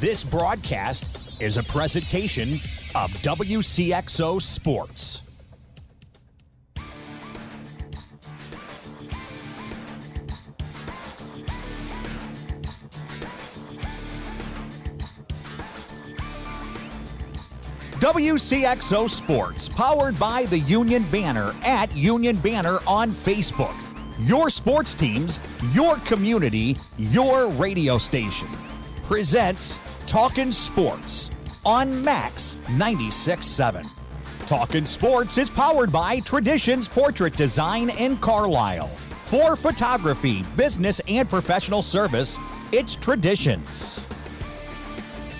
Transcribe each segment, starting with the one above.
This broadcast is a presentation of Wcxo Sports. Wcxo Sports, powered by the Union Banner at Union Banner on Facebook. Your sports teams, your community, your radio station. Presents Talkin Sports on Max 96.7. Talkin Sports is powered by Traditions Portrait Design in Carlisle. For photography, business, and professional service, it's Traditions.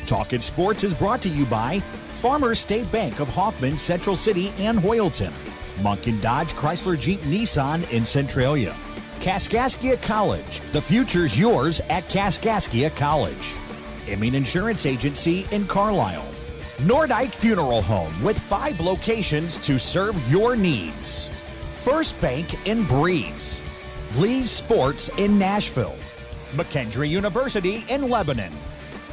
Talkin Sports is brought to you by Farmers State Bank of Hoffman, Central City, and Hoyleton. Munkin Dodge Chrysler Jeep Nissan in Centralia. Kaskaskia College. The future's yours at Kaskaskia College. Emin Insurance Agency in Carlisle. Nordike Funeral Home with 5 locations to serve your needs. First Bank in Breeze. Lee's Sports in Nashville. McKendree University in Lebanon.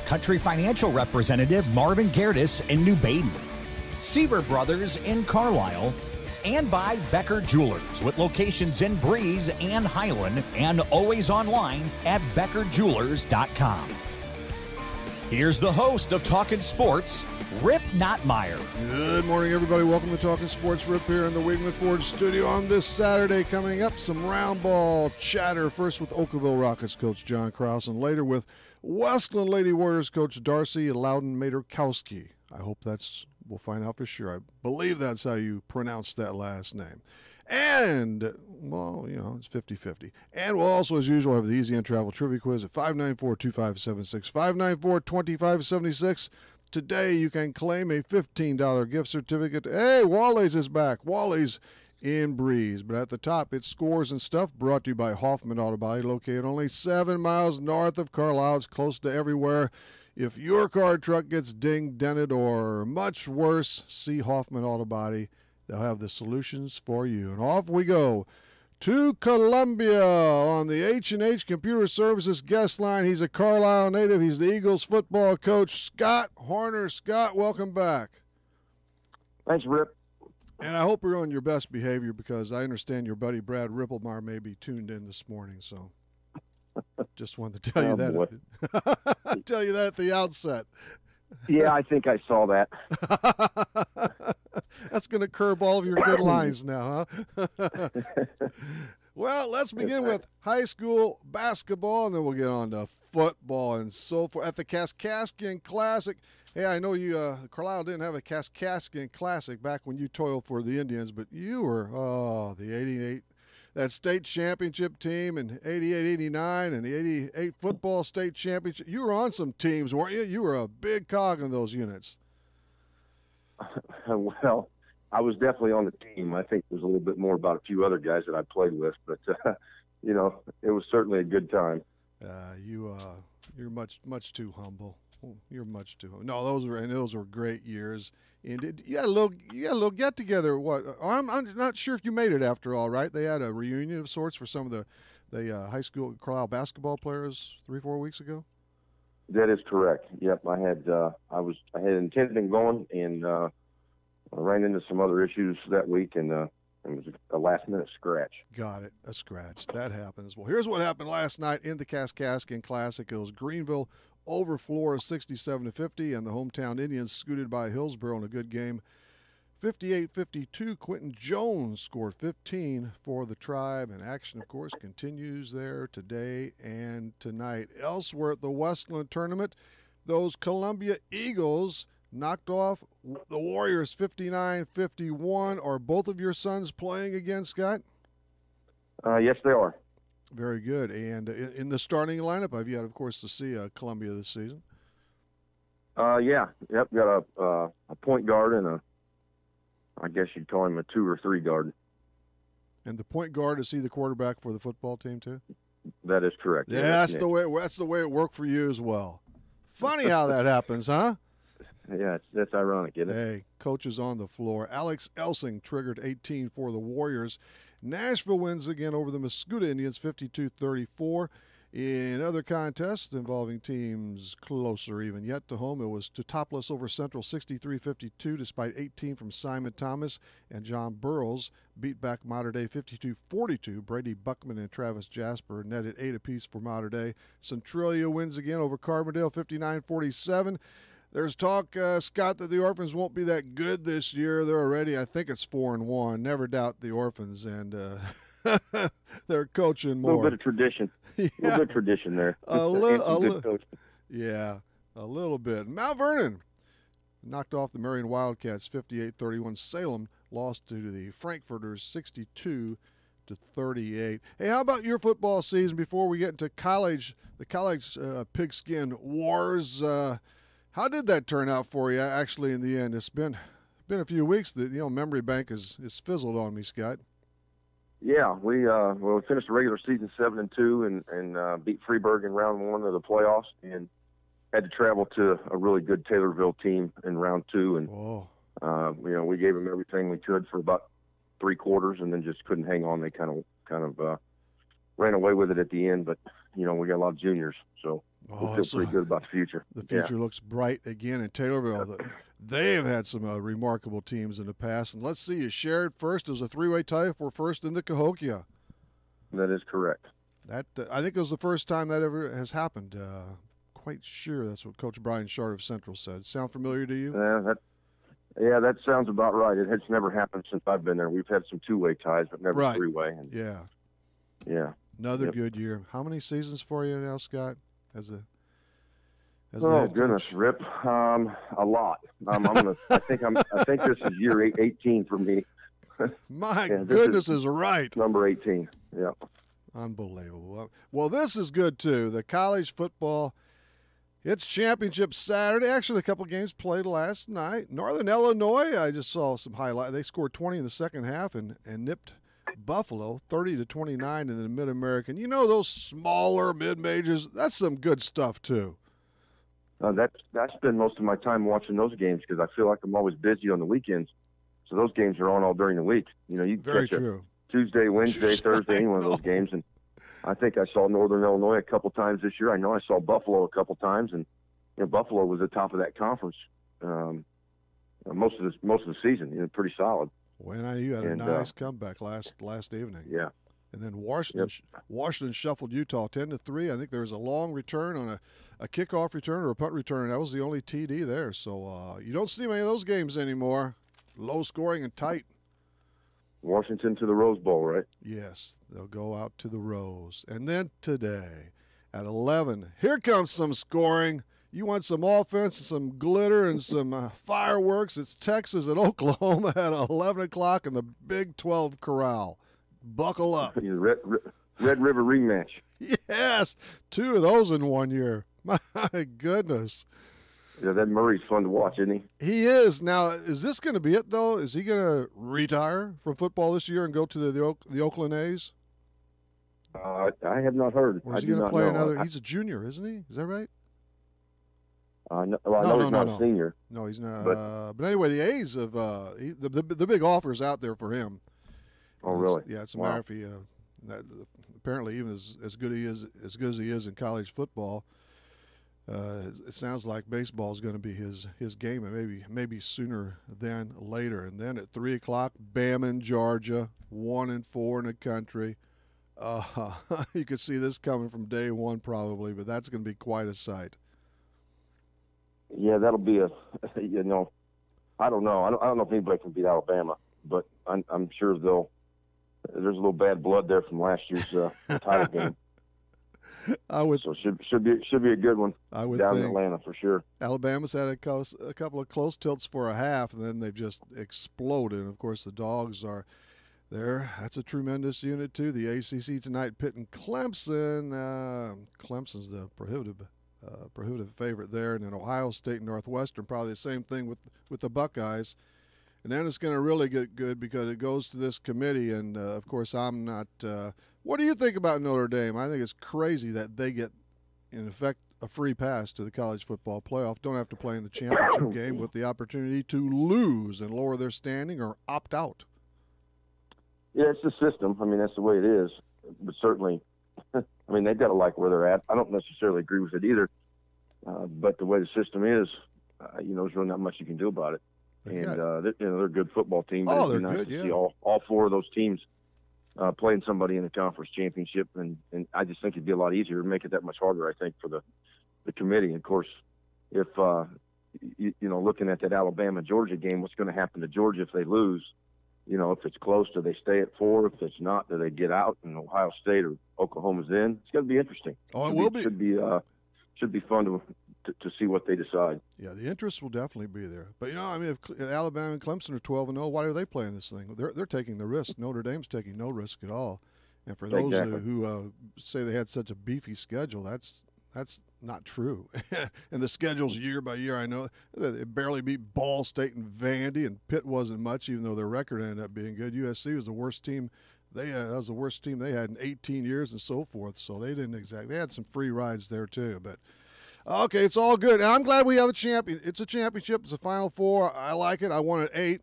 Country Financial Representative Marvin Gerdes in New Baden. Seaver Brothers in Carlisle. And by Becker Jewelers with locations in Breeze and Highland and always online at beckerjewelers.com. Here's the host of Talkin Sports, Rip Nottmeyer. Good morning, everybody. Welcome to Talkin Sports. Rip here in the Wigman Ford studio on this Saturday. Coming up, some round ball chatter. First with Oakville Rockets coach John Krause, and later with Westland Lady Warriors coach Darcy Loudon-Maderkowski. I hope we'll find out for sure. I believe that's how you pronounce that last name. And, well, it's 50-50. And we'll also, as usual, have the Easy on Travel Trivia Quiz at 594-2576, 594-2576. Today you can claim a $15 gift certificate. Hey, Wally's is back. Wally's in Breeze. But at the top, it's Scores and Stuff, brought to you by Hoffman Auto Body, located only 7 miles north of Carlisle. It's close to everywhere. If your car or truck gets dinged, dented, or much worse, see Hoffman Auto Body. They'll have the solutions for you. And off we go to Columbia on the H&H Computer Services guest line. He's a Carlisle native. He's the Eagles football coach, Scott Horner. Scott, welcome back. Thanks, Rip. And I hope you're on your best behavior, because I understand your buddy Brad Ripplemar may be tuned in this morning. So just wanted to tell you that. Tell you that at the outset. Yeah, I think I saw that. That's going to curb all of your good lines now, huh? Well, let's begin with high school basketball, and then we'll get on to football and so forth. At the Kaskaskian Classic, hey, I know you, Carlisle didn't have a Kaskaskian Classic back when you toiled for the Indians, but you were, the 88, that state championship team, and 88, 89, and the 88 football state championship. You were on some teams, weren't you? You were a big cog in those units. Well, I was definitely on the team. I think there's a little bit more about a few other guys that I played with, but it was certainly a good time. You're much too humble. You're much too humble. No, those were great years. And you had a little get together. What? I'm not sure if you made it after all. Right? They had a reunion of sorts for some of the high school Carlisle basketball players 3-4 weeks ago. That is correct. Yep, I had intended on going, and I ran into some other issues that week, and it was a last-minute scratch. Got it, a scratch. That happens. Well, here's what happened last night in the Kaskaskian Classic. It was Greenville over Flora 67-50, and the hometown Indians scooted by Hillsborough in a good game. 58-52, Quentin Jones scored 15 for the Tribe, and action, of course, continues there today and tonight. Elsewhere at the Westland Tournament, those Columbia Eagles knocked off the Warriors 59-51. Are both of your sons playing again, Scott? Yes, they are. Very good. And in the starting lineup, I've yet, of course, to see Columbia this season. Yeah. Yep, got a point guard and I guess you'd call him a 2 or 3 guard. And the point guard, is he the quarterback for the football team too? That is correct. Yeah, that's the way it worked for you as well. Funny how that happens, huh? Yeah, that's ironic, isn't it? Hey, coaches on the floor. Alex Elsing triggered 18 for the Warriors. Nashville wins again over the Mascoutah Indians, 52-34. In other contests involving teams closer even yet to home, it was Teutopolis over Central 63-52 despite 18 from Simon Thomas, and John Burrows beat back Mater Dei 52-42. Brady Buckman and Travis Jasper netted 8 apiece for Mater Dei. Centralia wins again over Carbondale 59-47. There's talk, Scott, that the Orphans won't be that good this year. They're already, I think it's 4-1. Never doubt the Orphans, and they're coaching more. A little bit of tradition. Yeah. A little bit of tradition there. Yeah, a little bit. Mount Vernon knocked off the Marion Wildcats 58-31. Salem lost to the Frankfurters 62-38. Hey, how about your football season before we get into the college pigskin wars? How did that turn out for you actually in the end? It's been a few weeks that memory bank is fizzled on me, Scott. Yeah, we finished the regular season 7-2 and beat Freeburg in round 1 of the playoffs, and had to travel to a really good Taylorville team in round 2, and we gave them everything we could for about 3 quarters, and then just couldn't hang on. They kind of ran away with it at the end, but we got a lot of juniors, so we feel pretty good about the future. The future looks bright again in Taylorville. They have had some remarkable teams in the past. And let's see, you shared first. It was a 3-way tie for first in the Cahokia. That is correct. That I think it was the first time that ever has happened. Quite sure that's what Coach Brian Shard of Central said. Sound familiar to you? That sounds about right. It has never happened since I've been there. We've had some 2-way ties, but never 3-way. Yeah. Another good year. How many seasons for you now, Scott? Oh goodness, Rip, a lot. I think this is year 18 for me. My goodness is right. Number 18. Yeah. Unbelievable. Well, this is good too. The college football, it's championship Saturday. Actually, a couple games played last night. Northern Illinois, I just saw some highlight. They scored 20 in the second half and nipped Buffalo 30-29 in the Mid-American. Those smaller mid-majors, that's some good stuff too. That's been most of my time watching those games because I feel like I'm always busy on the weekends. So those games are on all during the week. You can catch a Tuesday, Wednesday, Thursday, any one of those games. And I think I saw Northern Illinois a couple times this year. I know I saw Buffalo a couple times, and Buffalo was at the top of that conference most of the season. Pretty solid. Well, you had a nice comeback last evening. Yeah. And then Washington shuffled Utah 10-3. I think there was a long return on a kickoff return or a punt return. That was the only TD there. So you don't see many of those games anymore. Low scoring and tight. Washington to the Rose Bowl, right? Yes, they'll go out to the Rose. And then today at 11, here comes some scoring. You want some offense, some glitter, and some fireworks. It's Texas and Oklahoma at 11 o'clock in the Big 12 Corral. Buckle up. Red River rematch. Yes, 2 of those in 1 year. My goodness. Yeah, that Murray's fun to watch, isn't he? He is. Now, is this going to be it, though? Is he going to retire from football this year and go to the Oakland A's? I have not heard. Or is he going to play another? He's a junior, isn't he? Is that right? No, he's not a senior. No, he's not. But anyway, the A's have the big offer's out there for him. Oh, really? Yeah, it's a matter if he apparently even as good as he is in college football. It sounds like baseball is going to be his game, and maybe sooner than later. And then at 3 o'clock, Bama, Georgia, 1-4 in the country. You could see this coming from day one probably, but that's going to be quite a sight. Yeah, that'll be I don't know. I don't know if anybody can beat Alabama, but I'm sure there's a little bad blood there from last year's title game. So should be a good one. I would down think. In Atlanta for sure. Alabama's had a couple of close tilts for a half, and then they've just exploded. And of course, the Dogs are there. That's a tremendous unit too. The ACC tonight pitting Clemson. Clemson's the prohibitive favorite there, and then Ohio State and Northwestern probably the same thing with the Buckeyes. And then it's going to really get good because it goes to this committee, and of course I'm not. What do you think about Notre Dame? I think it's crazy that they get, in effect, a free pass to the college football playoff. Don't have to play in the championship game with the opportunity to lose and lower their standing or opt out. Yeah, it's the system. I mean, that's the way it is. But certainly, I mean, they've got to like where they're at. I don't necessarily agree with it either, but the way the system is, there's really not much you can do about it. They're a good football team. But Oh, it'd be they're nice good, to see all four of those teams playing somebody in the conference championship, and I just think it'd be a lot easier, make it that much harder, I think, for the committee. And of course, if looking at that Alabama-Georgia game, what's going to happen to Georgia if they lose? If it's close, do they stay at 4? If it's not, do they get out and Ohio State or Oklahoma's in? It's going to be interesting. Oh, it will be. Should be fun to see what they decide. Yeah, the interest will definitely be there. But if Alabama and Clemson are 12-0, why are they playing this thing? They're taking the risk. Notre Dame's taking no risk at all. And for those who say they had such a beefy schedule, that's not true. And the schedules year by year, I know they barely beat Ball State and Vandy, and Pitt wasn't much, even though their record ended up being good. USC was the worst team. That was the worst team they had in 18 years and so forth. So they didn't exactly. They had some free rides there too. But okay, it's all good. And I'm glad we have a champion. It's a championship. It's a Final Four. I like it. I wanted 8,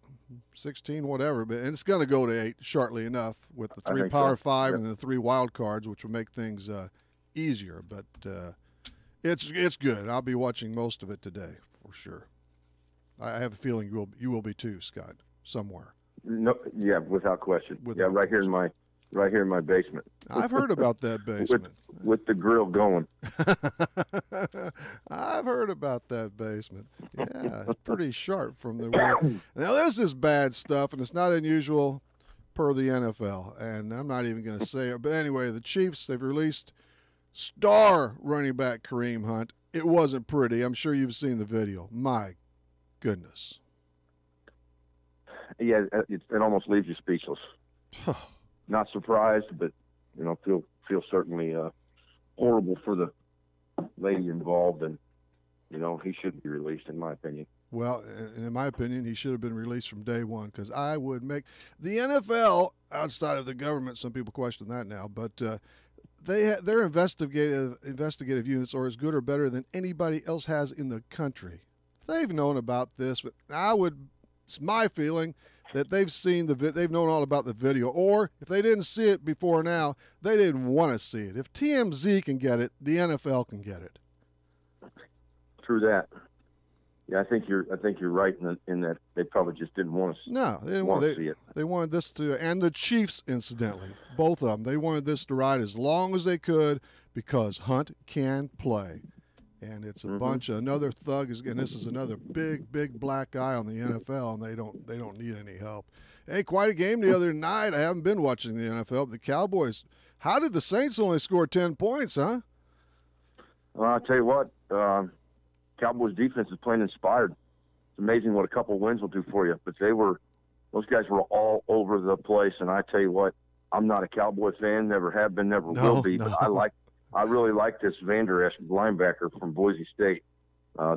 16, whatever. And it's going to go to 8 shortly enough with the 3 Power 5 and the 3 wild cards, which will make things easier. But it's good. I'll be watching most of it today for sure. I have a feeling you will be too, Scott, somewhere. No, yeah, without question. Right here in my basement. I've heard about that basement. with the grill going. I've heard about that basement. Yeah, it's pretty sharp from the way. Now, this is bad stuff, and it's not unusual per the NFL, and I'm not even going to say it. But anyway, the Chiefs, they've released star running back Kareem Hunt. It wasn't pretty. I'm sure you've seen the video. My goodness. Yeah, it almost leaves you speechless. Not surprised, but feel certainly horrible for the lady involved, and he should be released, in my opinion. Well, in my opinion, he should have been released from day one, because I would make the NFL, outside of the government. Some people question that now, but their investigative units are as good or better than anybody else has in the country. They've known about this, but it's my feeling that they've seen they've known all about the video, or if they didn't see it before now, they didn't want to see it. If TMZ can get it, the NFL can get it. True that. Yeah, I think you're right in that they probably just didn't want to. No, they didn't want to see it. They wanted this to, and the Chiefs, incidentally, both of them, they wanted this to ride as long as they could because Hunt can play. And it's a bunch of another thug and this is another big black guy on the NFL, and they don't need any help. Hey, quite a game the other night. I haven't been watching the NFL, but the Cowboys. How did the Saints only score 10 points, huh? Well, I'll tell you what, Cowboys defense is playing inspired. It's amazing what a couple wins will do for you. But those guys were all over the place, and I tell you what, I'm not a Cowboy fan, never have been, never will be, but I really like this Vander Esch linebacker from Boise State,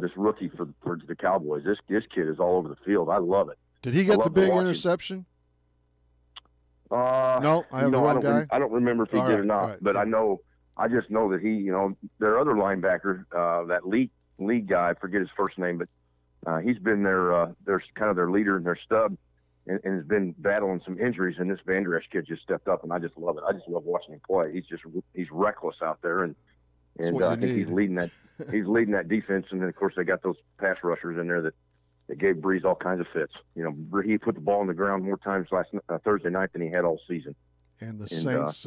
this rookie for the Cowboys. This kid is all over the field. I love it. Did he get the big interception? No, I have the wrong guy. I don't remember if he did or not, but yeah. I just know that he, their other linebacker, that lead guy, I forget his first name, but he's been their kind of their leader and their stub, and has been battling some injuries, and this Vander Esch kid just stepped up, and I just love it. I just love watching him play. He's reckless out there, and I think he's leading that defense. And then of course they got those pass rushers in there that gave Breeze all kinds of fits. He put the ball on the ground more times Thursday night than he had all season. And the Saints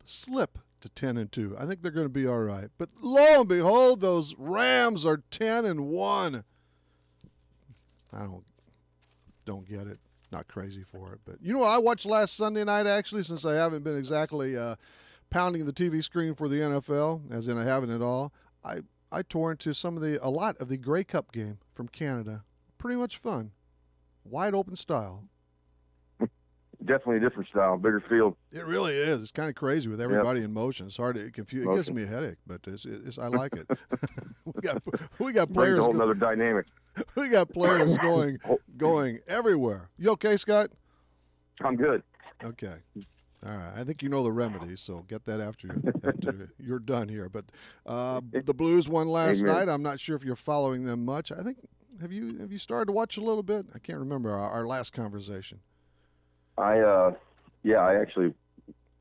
slip to 10-2. I think they're going to be all right. But lo and behold, those Rams are 10-1. I don't get it. Not crazy for it. But you know what I watched last Sunday night, actually, since I haven't been exactly pounding the TV screen for the NFL, as in I haven't at all. I tore into a lot of the Grey Cup game from Canada. Pretty much fun. Wide open style. Definitely a different style, bigger field. It really is. It's kind of crazy with everybody in motion. It's hard to confuse. It gives me a headache, but I like it. we got players. Brings a whole other dynamic. We got players going everywhere. You okay, Scott? I'm good. Okay. All right. I think you know the remedy, so get that after you're done here. But the Blues won last night. I'm not sure if you're following them much. I think have you started to watch a little bit? I can't remember our last conversation. I actually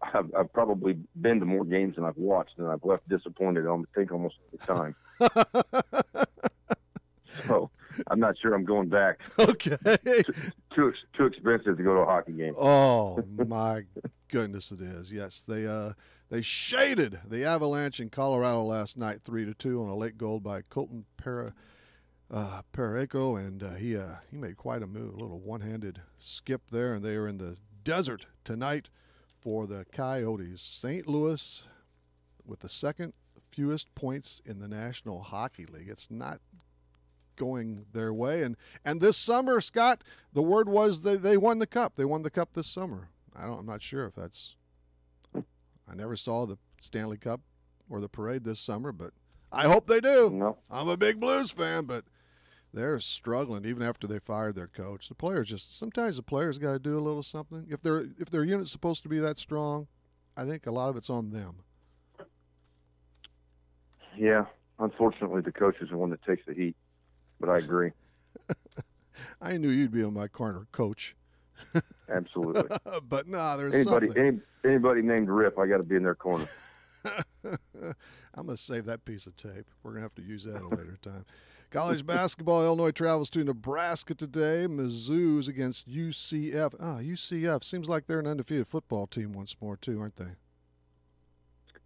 I've probably been to more games than I've watched, and I've left disappointed. I think almost every time. So I'm not sure I'm going back. Okay. Too expensive to go to a hockey game. Oh my goodness, it is. Yes, they shaded the Avalanche in Colorado last night, 3-2 on a late goal by Colton Parayko, and he made quite a move, a little one-handed skip there, and they are in the desert tonight for the Coyotes. St. Louis with the second fewest points in the National Hockey League. It's not going their way, and this summer, Scott, the word was they won the cup. They won the cup this summer. I'm not sure if that's. I never saw the Stanley Cup or the parade this summer, but I hope they do. No. I'm a big Blues fan, but they're struggling even after they fired their coach. The players sometimes the players got to do a little something. If their unit's supposed to be that strong, I think a lot of it's on them. Yeah, unfortunately, the coach is the one that takes the heat. But I agree. I knew you'd be on my corner, Coach. Absolutely. But there's anybody named Rip, I got to be in their corner. I'm going to save that piece of tape. We're going to have to use that at a later time. College basketball, Illinois travels to Nebraska today. Mizzou's against UCF. UCF. Seems like they're an undefeated football team once more, too, aren't they?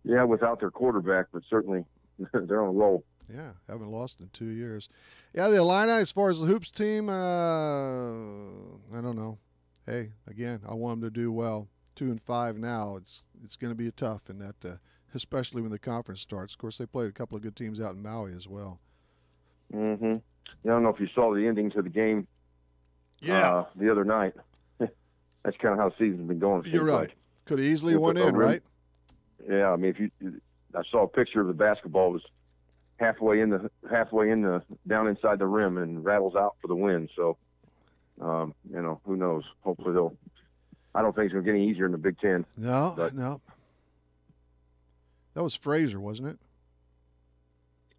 Yeah, without their quarterback, but certainly they're on a roll. Yeah, haven't lost in 2 years. Yeah, the Illini, as far as the hoops team, I don't know. Hey, again, I want them to do well. 2-5 now. It's going to be tough in that, especially when the conference starts. Of course, they played a couple of good teams out in Maui as well. Mm-hmm. I don't know if you saw the ending to the game. Yeah. The other night. That's kind of how the season's been going. You're right. Like. Could have easily won in, right? Yeah, I mean, I saw a picture of the basketball. It was halfway in the down inside the rim and rattles out for the win. So, who knows? Hopefully I don't think it's going to get any easier in the Big Ten. No. That was Frazier, wasn't it?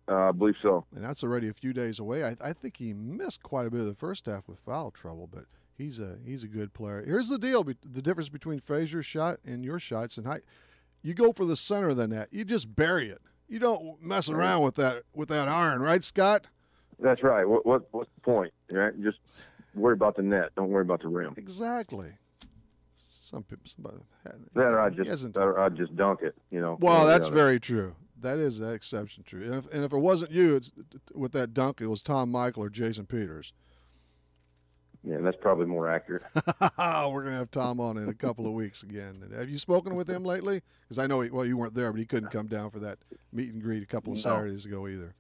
I believe so. And that's already a few days away. I think he missed quite a bit of the first half with foul trouble, but he's a good player. Here's the deal: the difference between Frazier's shot and your shots, and you go for the center of the net. You just bury it. You don't mess around with that iron, right, Scott? That's right. What's the point? Right? Just worry about the net. Don't worry about the rim. Exactly. Some people, I just dunk it. Well, that's very true. That is an exception true. And if it wasn't you with that dunk, it was Tom Michael or Jason Peters. Yeah, that's probably more accurate. We're going to have Tom on in a couple of weeks again. Have you spoken with him lately? Because I know, you weren't there, but he couldn't come down for that meet and greet a couple of Saturdays ago either.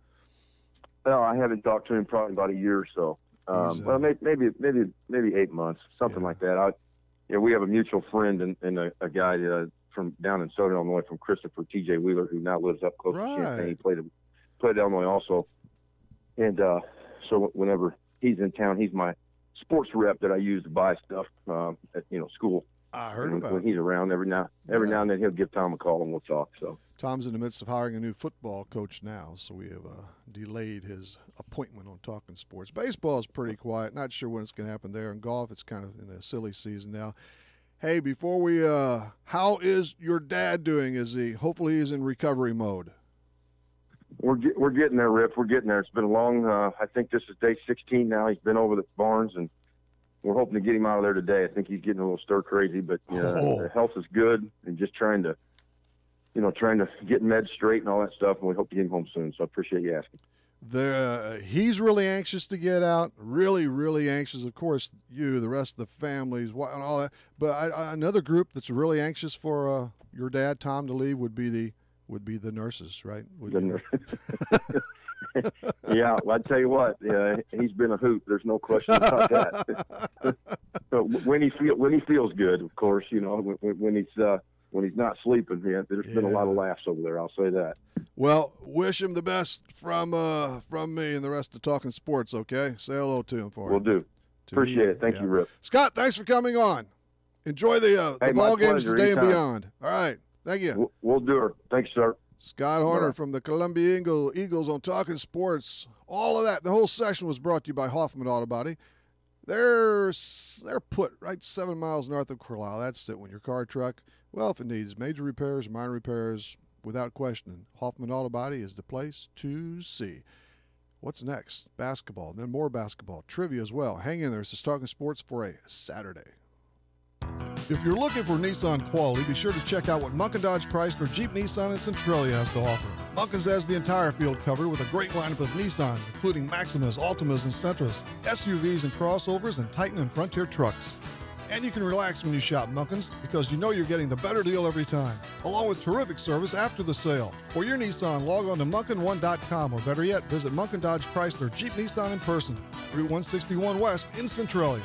No, I haven't talked to him probably about a year or so. Well, maybe 8 months, something like that. We have a mutual friend and a guy from down in Southern Illinois, from Christopher T.J. Wheeler, who now lives up close to Champaign. He played at Illinois also. And so whenever he's in town, he's my sports rep that I use to buy stuff at school. I heard about when he's around every now and then he'll give Tom a call and we'll talk. So Tom's in the midst of hiring a new football coach now, so we have delayed his appointment on Talkin Sports. Baseball is pretty quiet. Not sure when it's going to happen there. In golf, it's kind of in a silly season now. Hey, before we, how is your dad doing? Hopefully he's in recovery mode? We're getting there, Rip. We're getting there. It's been a long, I think this is day 16 now. He's been over the Barnes, and we're hoping to get him out of there today. I think he's getting a little stir crazy, but the health is good, and just trying to get meds straight and all that stuff, and we hope to get him home soon. So I appreciate you asking. He's really anxious to get out, really, really anxious. Of course, the rest of the families, and all that. But another group that's really anxious for your dad, Tom, to leave would be the nurses, right? Yeah, well, I tell you what, he's been a hoot. There's no question about that. So when he feels good, of course, when he's not sleeping, there's been a lot of laughs over there. I'll say that. Well, wish him the best from me and the rest of Talkin Sports. Okay, say hello to him for me. Will do. Appreciate it. Thank you, Rip. Scott, thanks for coming on. Enjoy the ball games today and beyond. All right, thank you. We'll do her. Thanks, sir. Scott Horner from the Columbia Eagles on Talkin Sports. All of that. The whole session was brought to you by Hoffman Auto Body. They're put right 7 miles north of Carlisle. That's it. When your car, truck, Well, if it needs major repairs, minor repairs, without question, Hoffman Auto Body is the place to see. What's next? Basketball, then more basketball, trivia as well. Hang in there. This is Talking Sports for a Saturday. If you're looking for Nissan quality, be sure to check out what Munkin Dodge Chrysler Jeep Nissan and Centralia has to offer. Munkin's has the entire field covered with a great lineup of Nissans, including Maximas, Altimas, and Sentras, SUVs and crossovers, and Titan and Frontier trucks. And you can relax when you shop Munkin's because you know you're getting the better deal every time, along with terrific service after the sale. For your Nissan, log on to Munkin1.com, or better yet, visit Munkin Dodge Chrysler Jeep Nissan in person, Route 161 West in Centralia.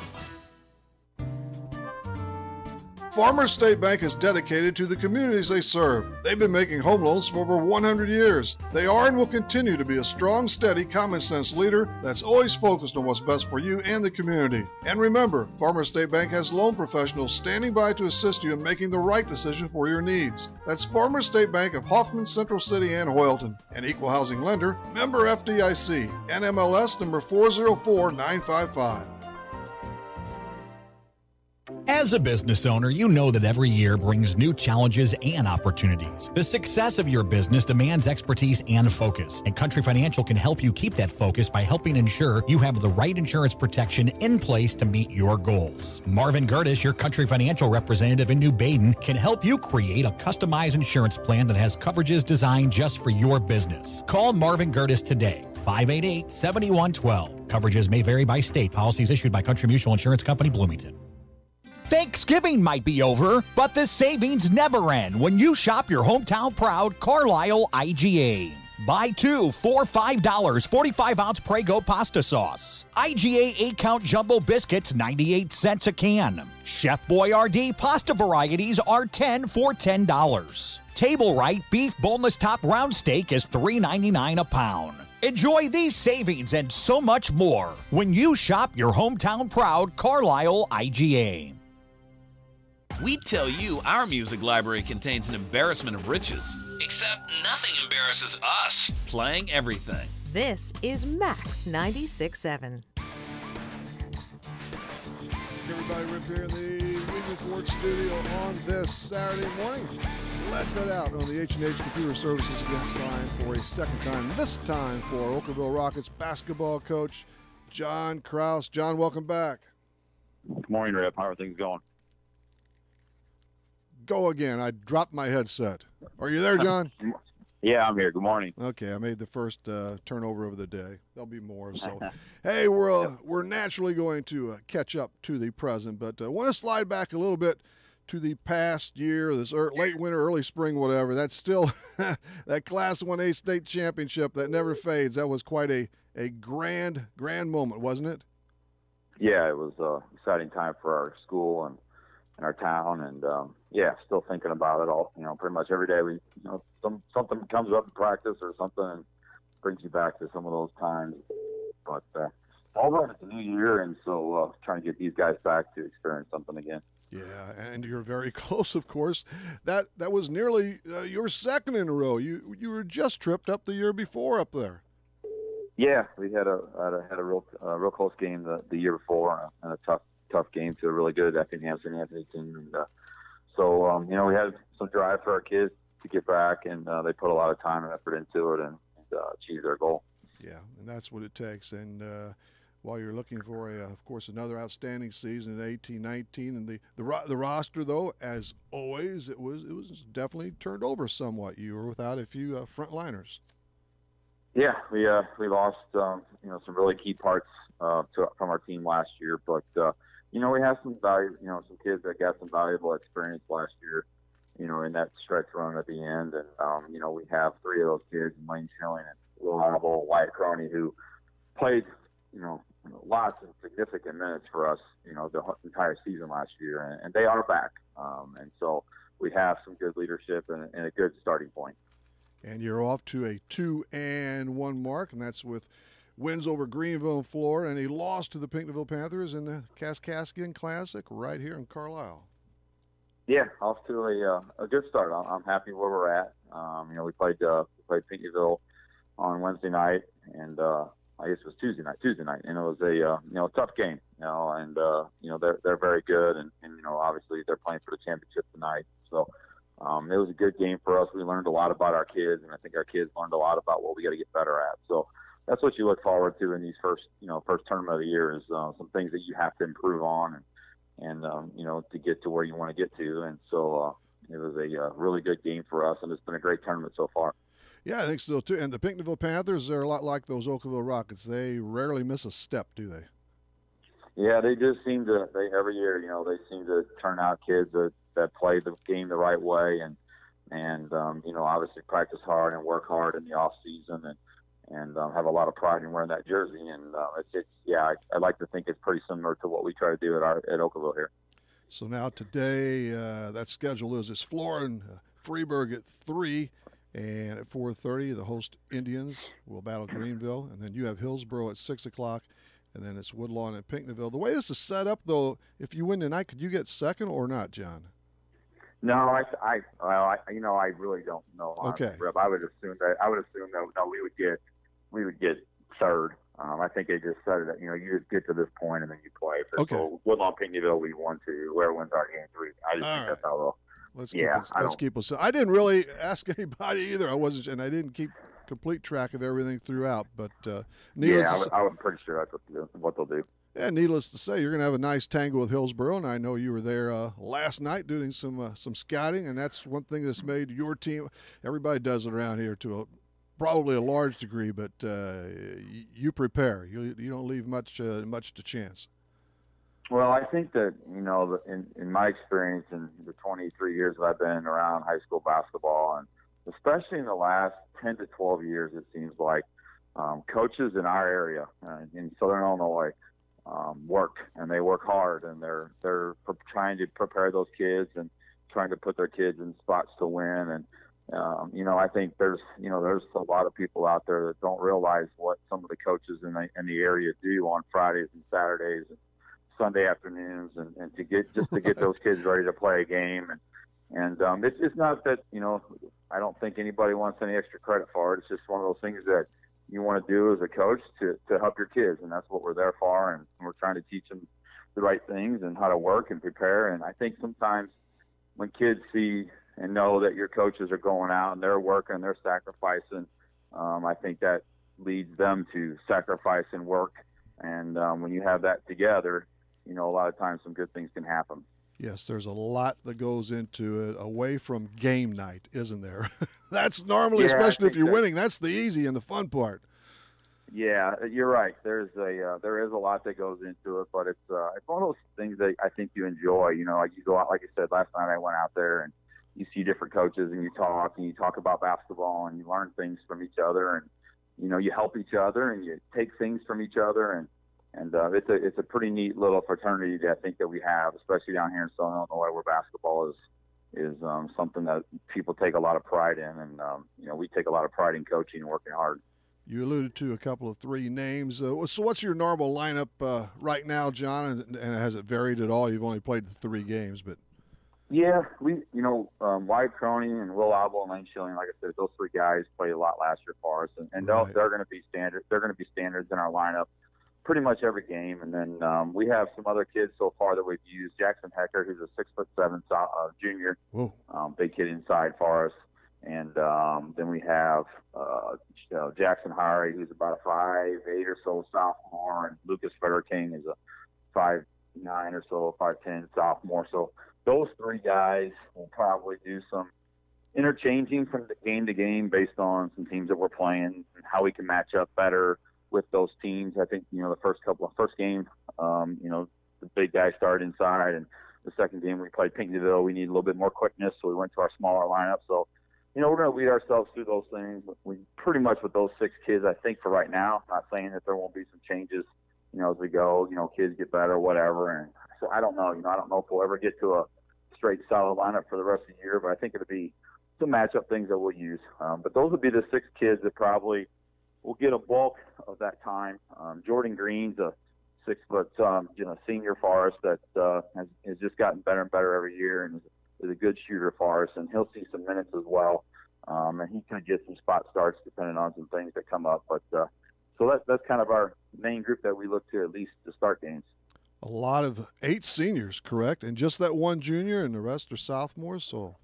Farmers State Bank is dedicated to the communities they serve. They've been making home loans for over 100 years. They are and will continue to be a strong, steady, common-sense leader that's always focused on what's best for you and the community. And remember, Farmers State Bank has loan professionals standing by to assist you in making the right decision for your needs. That's Farmers State Bank of Hoffman, Central City, and Hoyleton. An equal housing lender, member FDIC, NMLS number 404955. As a business owner, you know that every year brings new challenges and opportunities. The success of your business demands expertise and focus, and Country Financial can help you keep that focus by helping ensure you have the right insurance protection in place to meet your goals. Marvin Gertis, your Country Financial representative in New Baden, can help you create a customized insurance plan that has coverages designed just for your business. Call Marvin Gertis today. 588-7112. Coverages may vary by state. Policies issued by Country Mutual Insurance Company, Bloomington. Thanksgiving might be over, but the savings never end when you shop your hometown proud Carlisle IGA. Buy 2 for $5, 45-ounce Prego pasta sauce. IGA 8-count jumbo biscuits, 98 cents a can. Chef Boyardee pasta varieties are 10 for $10. Table Right beef boneless top round steak is $3.99 a pound. Enjoy these savings and so much more when you shop your hometown proud Carlisle IGA. We tell you our music library contains an embarrassment of riches. Except nothing embarrasses us. Playing everything. This is Max 96.7. Everybody, Rip here in the Weekly Ford studio on this Saturday morning. Let's head out on the H&H Computer Services against line for a second time. This time for Oakville Rockets basketball coach John Krause. John, welcome back. Good morning, Rip. How are things going? Go again. I dropped my headset. Are you there, John? Yeah, I'm here. Good morning. Okay, I made the first turnover of the day. There'll be more. So, hey, we're naturally going to catch up to the present, but I want to slide back a little bit to the past year, this late winter, early spring, whatever. That's still that Class 1A state championship that never fades. That was quite a grand moment, wasn't it? Yeah, it was an exciting time for our school and our town, and yeah, still thinking about it all. Pretty much every day something comes up in practice or something and brings you back to some of those times. But all right, it's a new year, and so trying to get these guys back to experience something again. Yeah, and you're very close, of course. That was nearly your second in a row. You were just tripped up the year before up there. Yeah, we had a real close game the year before, and a tough game to a really good Effingham-St. Anthony team. And so, we had some drive for our kids to get back, and they put a lot of time and effort into it and achieve their goal. Yeah, and that's what it takes. And while you're looking for, of course, another outstanding season in 18-19, and the roster, though, as always, it was definitely turned over somewhat. You were without a few frontliners. Yeah, we lost some really key parts from our team last year, but we had some some kids that got some valuable experience last year, in that stretch run at the end. And, we have 3 of those kids, Lane Schilling and Will Audible, Wyatt Croney, who played, lots of significant minutes for us, the entire season last year. And they are back. And so we have some good leadership and a good starting point. And you're off to a 2-1 mark, and that's with wins over Greenville and Florida, and a loss to the Pinckneyville Panthers in the Kaskaskia Classic right here in Carlisle. Yeah, off to a good start. I'm happy where we're at. We played Pinckneyville on Wednesday night, and I guess it was Tuesday night, and it was a tough game. And they're very good, and obviously they're playing for the championship tonight. So it was a good game for us. We learned a lot about our kids, and I think our kids learned a lot about what we got to get better at. So that's what you look forward to in these first tournament of the year is some things that you have to improve on and to get to where you want to get to. And so it was a really good game for us, and it's been a great tournament so far. Yeah, I think so too. And the Pinckneyville Panthers, they're a lot like those Oakville Rockets. They rarely miss a step, do they? Yeah, they just seem to. Every year, they seem to turn out kids that play the game the right way, and obviously practice hard and work hard in the off season, and have a lot of pride in wearing that jersey. And I like to think it's pretty similar to what we try to do at Oakville here. So now today, that schedule is Flora and Freeburg at 3, and at 4:30 the host Indians will battle Greenville, and then you have Hillsborough at 6 o'clock. And then it's Woodlawn and Pinckneyville. The way this is set up, though, if you win tonight, could you get second or not, John? No, I really don't know. Okay. Rip. I would assume that we would get third. I think they just said that you just get to this point and then you play. Okay. So Woodlawn, Pinckneyville, we 1-2. Whoever wins our game 3. I just think that's how they'll. Let's keep us. I didn't really ask anybody either. I didn't keep complete track of everything throughout, but I'm pretty sure that's what they'll do. Yeah, needless to say, you're going to have a nice tango with Hillsborough, and I know you were there last night doing some scouting, and that's one thing that's made your team. Everybody does it around here to probably a large degree, but you prepare. You don't leave much to chance. Well, I think that in my experience in the 23 years that I've been around high school basketball, and especially in the last 10 to 12 years, it seems like coaches in our area in Southern Illinois work, and they work hard, and they're trying to prepare those kids and trying to put their kids in spots to win. And I think there's a lot of people out there that don't realize what some of the coaches in the area do on Fridays and Saturdays and Sunday afternoons, and to get those kids ready to play a game. And it's not that, I don't think anybody wants any extra credit for it. It's just one of those things that you want to do as a coach to help your kids, and that's what we're there for. And we're trying to teach them the right things and how to work and prepare. And I think sometimes when kids see and know that your coaches are going out and they're working and they're sacrificing, I think that leads them to sacrifice and work. And when you have that together, a lot of times some good things can happen. Yes, there's a lot that goes into it away from game night, isn't there? That's normally, especially if you're winning, that's the easy and the fun part. Yeah, you're right. There is a lot that goes into it, but it's one of those things that I think you enjoy. Like you go out, like I said, last night I went out there and you see different coaches and you talk about basketball and you learn things from each other, and you help each other and you take things from each other, and it's a pretty neat little fraternity that I think that we have, especially down here in Southern Illinois, where basketball is something that people take a lot of pride in, and we take a lot of pride in coaching and working hard. You alluded to a couple of 3 names. So what's your normal lineup right now, John? And has it varied at all? You've only played the 3 games, but yeah, Wyatt Croney and Will Abel and Lane Schilling, like I said, those 3 guys played a lot last year for us, and right. They're going to be standard. They're going to be standards in our lineup pretty much every game. And then we have some other kids so far that we've used. Jackson Hecker, who's a 6'7" junior, big kid inside for us. And then we have Jackson Hari, who's about a 5'8" or so sophomore, and Lucas Fetterking is a 5'9" or so, 5'10" sophomore. So those 3 guys will probably do some interchanging from game to game based on some teams that we're playing and how we can match up better with those teams. I think, the first game, the big guy started inside, and the second game we played Pinckneyville. We need a little bit more quickness, so we went to our smaller lineup. So, we're going to lead ourselves through those things. We pretty much with those 6 kids, I think, for right now. Not saying that there won't be some changes, as we go. Kids get better, whatever. And so I don't know. I don't know if we'll ever get to a straight solid lineup for the rest of the year, but I think it'll be some matchup things that we'll use. But those would be the 6 kids that probably will get a bulk of that time. Jordan Green's a 6-foot senior for us that has just gotten better and better every year, and is a good shooter for us, and he'll see some minutes as well. And he could get some spot starts depending on some things that come up. But so that's kind of our main group that we look to at least to start games. A lot of 8 seniors, correct? And just that 1 junior, and the rest are sophomores. So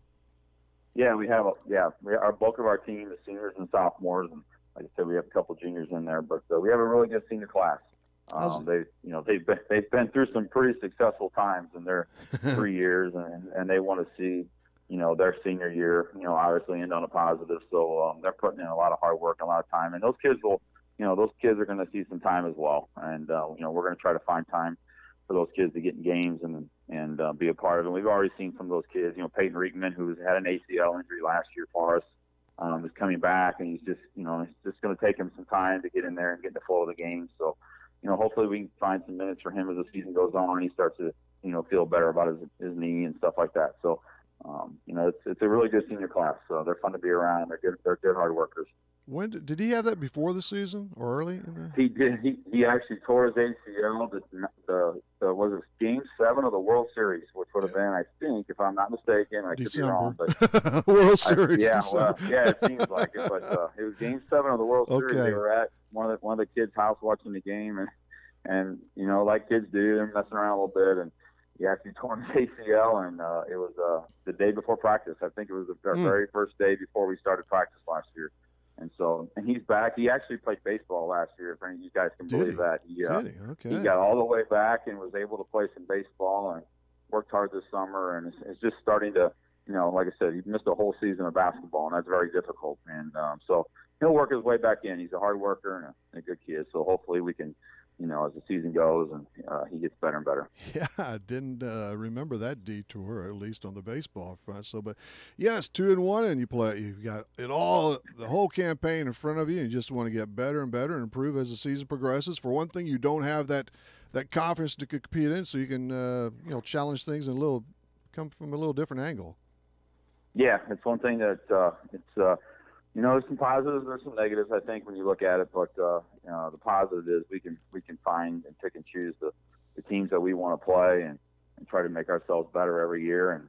Yeah, our bulk of our team is seniors and sophomores, and like I said, we have a couple juniors in there, but we have a really good senior class. They've been through some pretty successful times in their 3 years, and they want to see, their senior year, obviously end on a positive. So they're putting in a lot of hard work, and a lot of time, and those kids are going to see some time as well. And we're going to try to find time for those kids to get in games and be a part of it. And we've already seen some of those kids. Peyton Riekman, who's had an ACL injury last year for us, is coming back, and he's just, it's just going to take him some time to get in there and get in the flow of the game. So, hopefully we can find some minutes for him as the season goes on, and he starts to, feel better about his knee and stuff like that. So, it's a really good senior class. So they're fun to be around. They're good hard workers. When did he have that before the season or early in the? He did. He actually tore his ACL. Was it Game 7 of the World Series, which would have been, I think, if I'm not mistaken, I could be wrong, but World Series. It seems like it. But it was Game 7 of the World Series. They were at one of the kids' house watching the game, and like kids do, they're messing around a little bit, and he actually tore his ACL, and it was the day before practice. I think it was our very first day before we started practice last year. And he's back. He actually played baseball last year, if any of you guys can believe that. He got all the way back and was able to play some baseball and worked hard this summer. And it's just starting to, like I said, he missed a whole season of basketball, and that's very difficult. And so he'll work his way back in. He's a hard worker and a good kid. So hopefully we can, as the season goes, and he gets better and better. Yeah, I didn't remember that detour, at least on the baseball front. So, but yes, 2-1, and you've got it all, the whole campaign in front of you, and you just want to get better and better and improve as the season progresses. For one thing, you don't have that confidence to compete in, so you can challenge things and come from a little different angle. Yeah, it's one thing that there's some positives, there's some negatives, I think, when you look at it. But the positive is we can find and pick and choose the teams that we want to play and try to make ourselves better every year.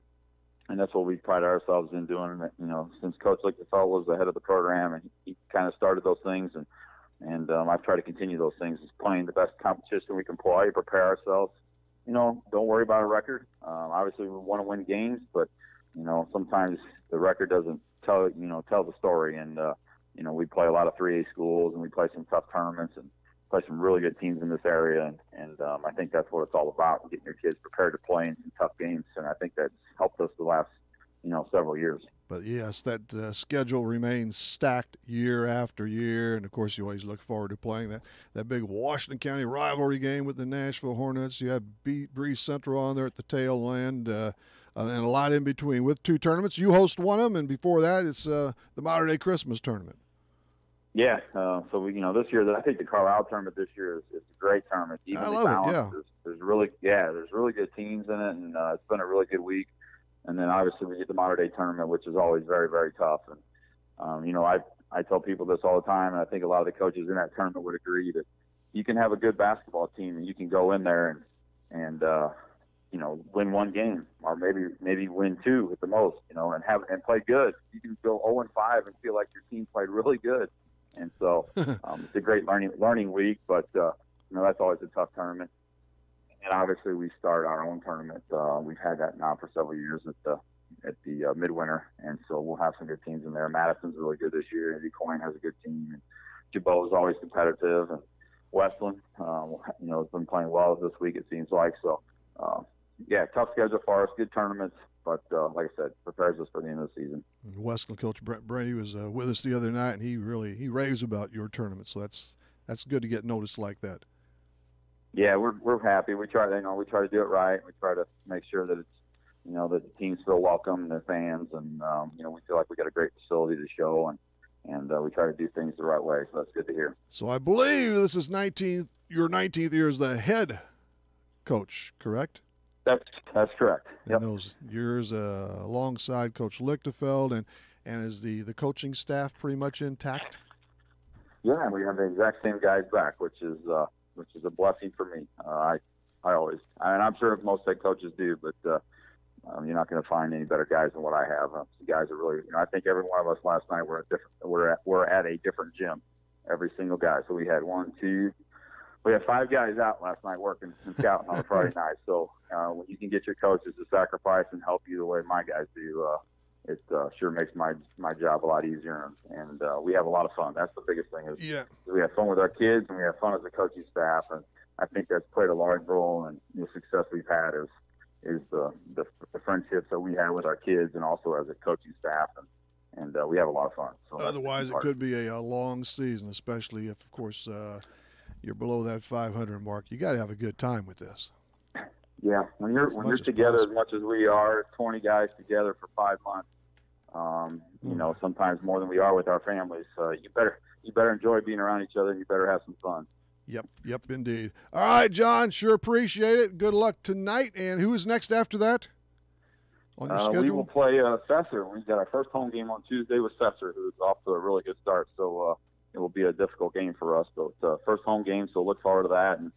And that's what we pride ourselves in doing. Since Coach Lichtenfeld was the head of the program, and he kind of started those things, and I've tried to continue those things, is playing the best competition we can play, prepare ourselves. Don't worry about a record. Obviously, we want to win games, but sometimes the record doesn't tell the story. And we play a lot of 3A schools, and we play some tough tournaments and play some really good teams in this area. And I think that's what it's all about, getting your kids prepared to play in some tough games. And I think that's helped us the last several years. But yes, that schedule remains stacked year after year, and of course you always look forward to playing that big Washington County rivalry game with the Nashville Hornets. You have Breeze Central on there at the tail end, and a lot in between. With 2 tournaments, you host one of them, and before that, it's the Modern Day Christmas tournament. Yeah, so we, this year, I think the Carlisle tournament this year is a great tournament. Even I love it. Yeah, there's really good teams in it, and it's been a really good week. And then obviously we get the Modern Day tournament, which is always very, very tough. And I tell people this all the time, and I think a lot of the coaches in that tournament would agree that you can have a good basketball team and you can go in there and win 1 game, or maybe win 2 at the most, and play good. You can go 0-5 and feel like your team played really good. And so it's a great learning week, but that's always a tough tournament. And obviously we start our own tournament. We've had that now for several years at the midwinter, and so we'll have some good teams in there. Madison's really good this year. Indy Coin has a good team, and Jabot is always competitive, and Westland, has been playing well this week, it seems like. So, tough schedule for us, good tournaments, but like I said, prepares us for the end of the season. Westland coach Brent Brady was with us the other night, and he raves about your tournament. So that's good to get noticed like that. Yeah, we're happy. We try to do it right. We try to make sure that it's that the teams feel welcome, and their fans, and we feel like we got a great facility to show, and we try to do things the right way. So that's good to hear. So I believe this is your 19th year as the head coach, correct? That's correct. And those years alongside Coach Lichtenfeld, and is the coaching staff pretty much intact? Yeah, we have the exact same guys back, which is a blessing for me. I always, and I'm sure most head coaches do, but you're not going to find any better guys than what I have. The guys are really, I think every one of us last night were at a different gym, every single guy. So we had 5 guys out last night working and scouting on a Friday night. So when you can get your coaches to sacrifice and help you the way my guys do, it sure makes my job a lot easier, and we have a lot of fun. That's the biggest thing is we have fun with our kids, and we have fun as a coaching staff, and I think that's played a large role in the success we've had is the friendships that we have with our kids and also as a coaching staff, and we have a lot of fun. So otherwise, it could be a long season, especially if, of course, you're below that 500 mark. You got to have a good time with this. Yeah, when you're together as much as we are, 20 guys together for 5 months, you know, sometimes more than we are with our families. You better enjoy being around each other, and you better have some fun. Yep, indeed. All right, John, sure appreciate it. Good luck tonight. And who is next after that on your schedule? We will play Fesser. We've got our first home game on Tuesday with Fesser, who's off to a really good start. So it will be a difficult game for us. But first home game, so look forward to that. And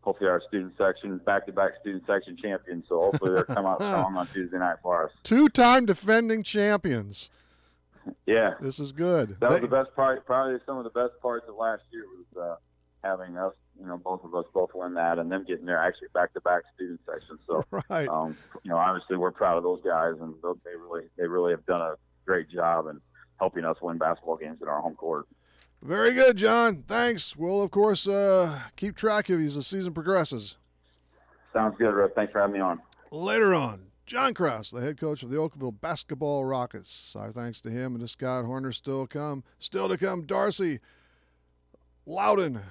hopefully our student section, back-to-back student section champions. So hopefully they'll come out strong on Tuesday night for us. 2-time defending champions. Yeah. This is good. That was the best part, probably some of the best parts of last year was having us, you know, both of us both win that and them getting their actually back-to-back student sections. So, right. You know, obviously we're proud of those guys, and they really have done a great job in helping us win basketball games in our home court. Very good, John. Thanks. We'll, of course, keep track of you as the season progresses. Sounds good, Rick. Thanks for having me on. Later on, John Krause, the head coach of the Oakville Basketball Rockets. Our thanks to him and to Scott Horner. Still to come, Darcy Loudon,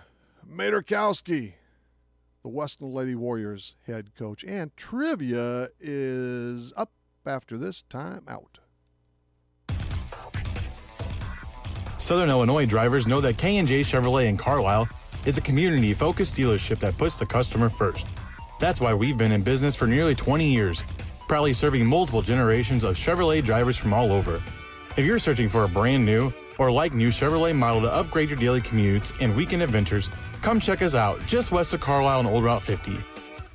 Maderkowski, the Westland Lady Warriors head coach. And trivia is up after this time out. Southern Illinois drivers know that K&J Chevrolet in Carlisle is a community-focused dealership that puts the customer first. That's why we've been in business for nearly 20 years, proudly serving multiple generations of Chevrolet drivers from all over. If you're searching for a brand new or like-new Chevrolet model to upgrade your daily commutes and weekend adventures, come check us out just west of Carlisle on Old Route 50.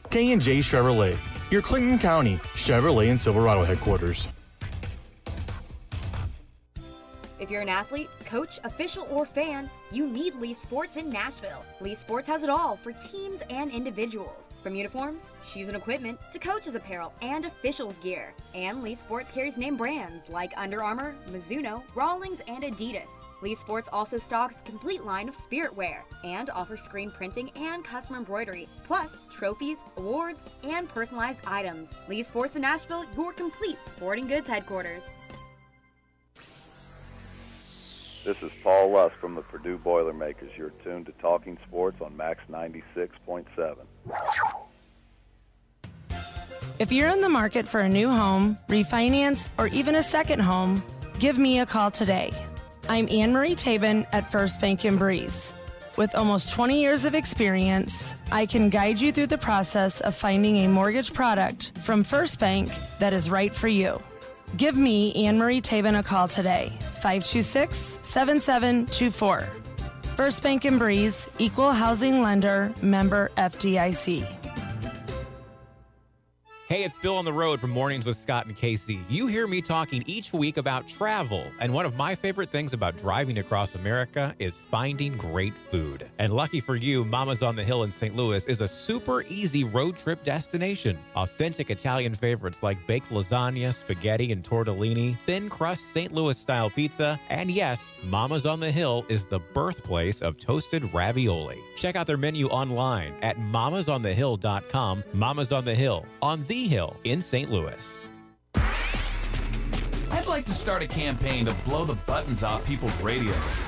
K&J Chevrolet, your Clinton County Chevrolet and Silverado headquarters. If you're an athlete, coach, official, or fan, you need Lee Sports in Nashville. Lee Sports has it all for teams and individuals. From uniforms, shoes and equipment, to coaches apparel and officials gear. And Lee Sports carries name brands like Under Armour, Mizuno, Rawlings, and Adidas. Lee Sports also stocks a complete line of spirit wear and offers screen printing and custom embroidery, plus trophies, awards, and personalized items. Lee Sports in Nashville, your complete sporting goods headquarters. This is Paul Lusk from the Purdue Boilermakers. You're tuned to Talking Sports on Max 96.7. If you're in the market for a new home, refinance, or even a second home, give me a call today. I'm Anne-Marie Tabin at First Bank in Breeze. With almost 20 years of experience, I can guide you through the process of finding a mortgage product from First Bank that is right for you. Give me, Anne-Marie Tabin, a call today, 526-7724. First Bank in Breeze, Equal Housing Lender, member FDIC. Hey, it's Bill on the road from Mornings with Scott and Casey. You hear me talking each week about travel, and one of my favorite things about driving across America is finding great food. And lucky for you, Mama's on the Hill in St. Louis is a super easy road trip destination. Authentic Italian favorites like baked lasagna, spaghetti, and tortellini, thin crust St. Louis-style pizza, and yes, Mama's on the Hill is the birthplace of toasted ravioli. Check out their menu online at mamasonthehill.com. Mama's on the Hill, on the Hill in St. Louis. I'd like to start a campaign to blow the buttons off people's radios.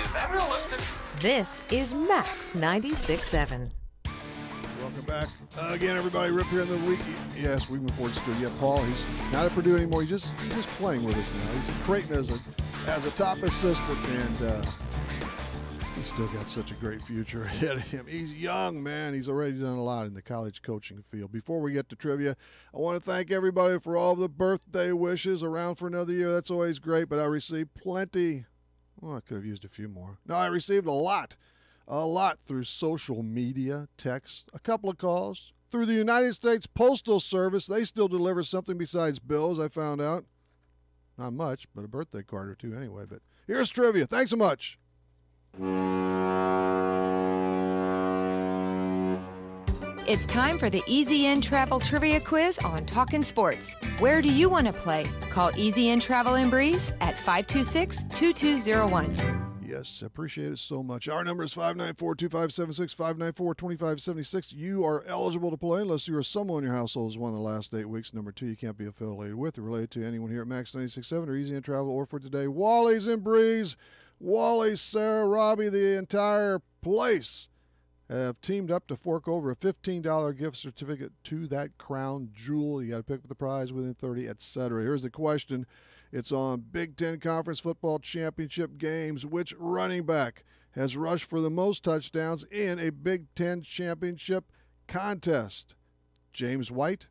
Is that realistic? This is Max 96.7. Welcome back. Again, everybody, Rip here in the week. Yes, we've been forward to yeah, Paul, he's not at Purdue anymore. He's just playing with us now. He's in Creighton as a top assistant, and he's still got such a great future ahead of him. He's young, man. He's already done a lot in the college coaching field. Before we get to trivia, I want to thank everybody for all of the birthday wishes. Around for another year, that's always great, but I received plenty. Well, I could have used a few more. No, I received a lot through social media, text, a couple of calls. Through the United States Postal Service, they still deliver something besides bills, I found out. Not much, but a birthday card or two anyway. But here's trivia. Thanks so much. It's time for the Easy In Travel Trivia Quiz on Talkin' Sports. Where do you want to play? Call Easy In Travel and Breeze at 526-2201. Yes, appreciate it so much. Our number is 594-2576, 594-2576. You are eligible to play unless you or someone in your household has won the last 8 weeks. Number 2, you can't be affiliated with or related to anyone here at Max 96.7 or Easy In Travel, or for today, Wally's in Breeze. Wally, Sarah, Robbie, the entire place have teamed up to fork over a $15 gift certificate to that crown jewel. You got to pick up the prize within 30, etc. Here's the question. It's on Big Ten Conference Football Championship games. Which running back has rushed for the most touchdowns in a Big Ten Championship contest? James White,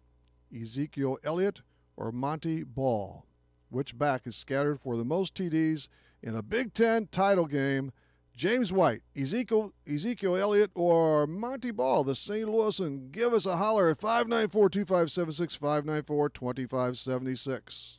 Ezekiel Elliott, or Monty Ball? Which back is scattered for the most TDs in a Big Ten title game? James White, Ezekiel Elliott, or Monty Ball, the St. Louis? And give us a holler at 594-2576, 594-2576.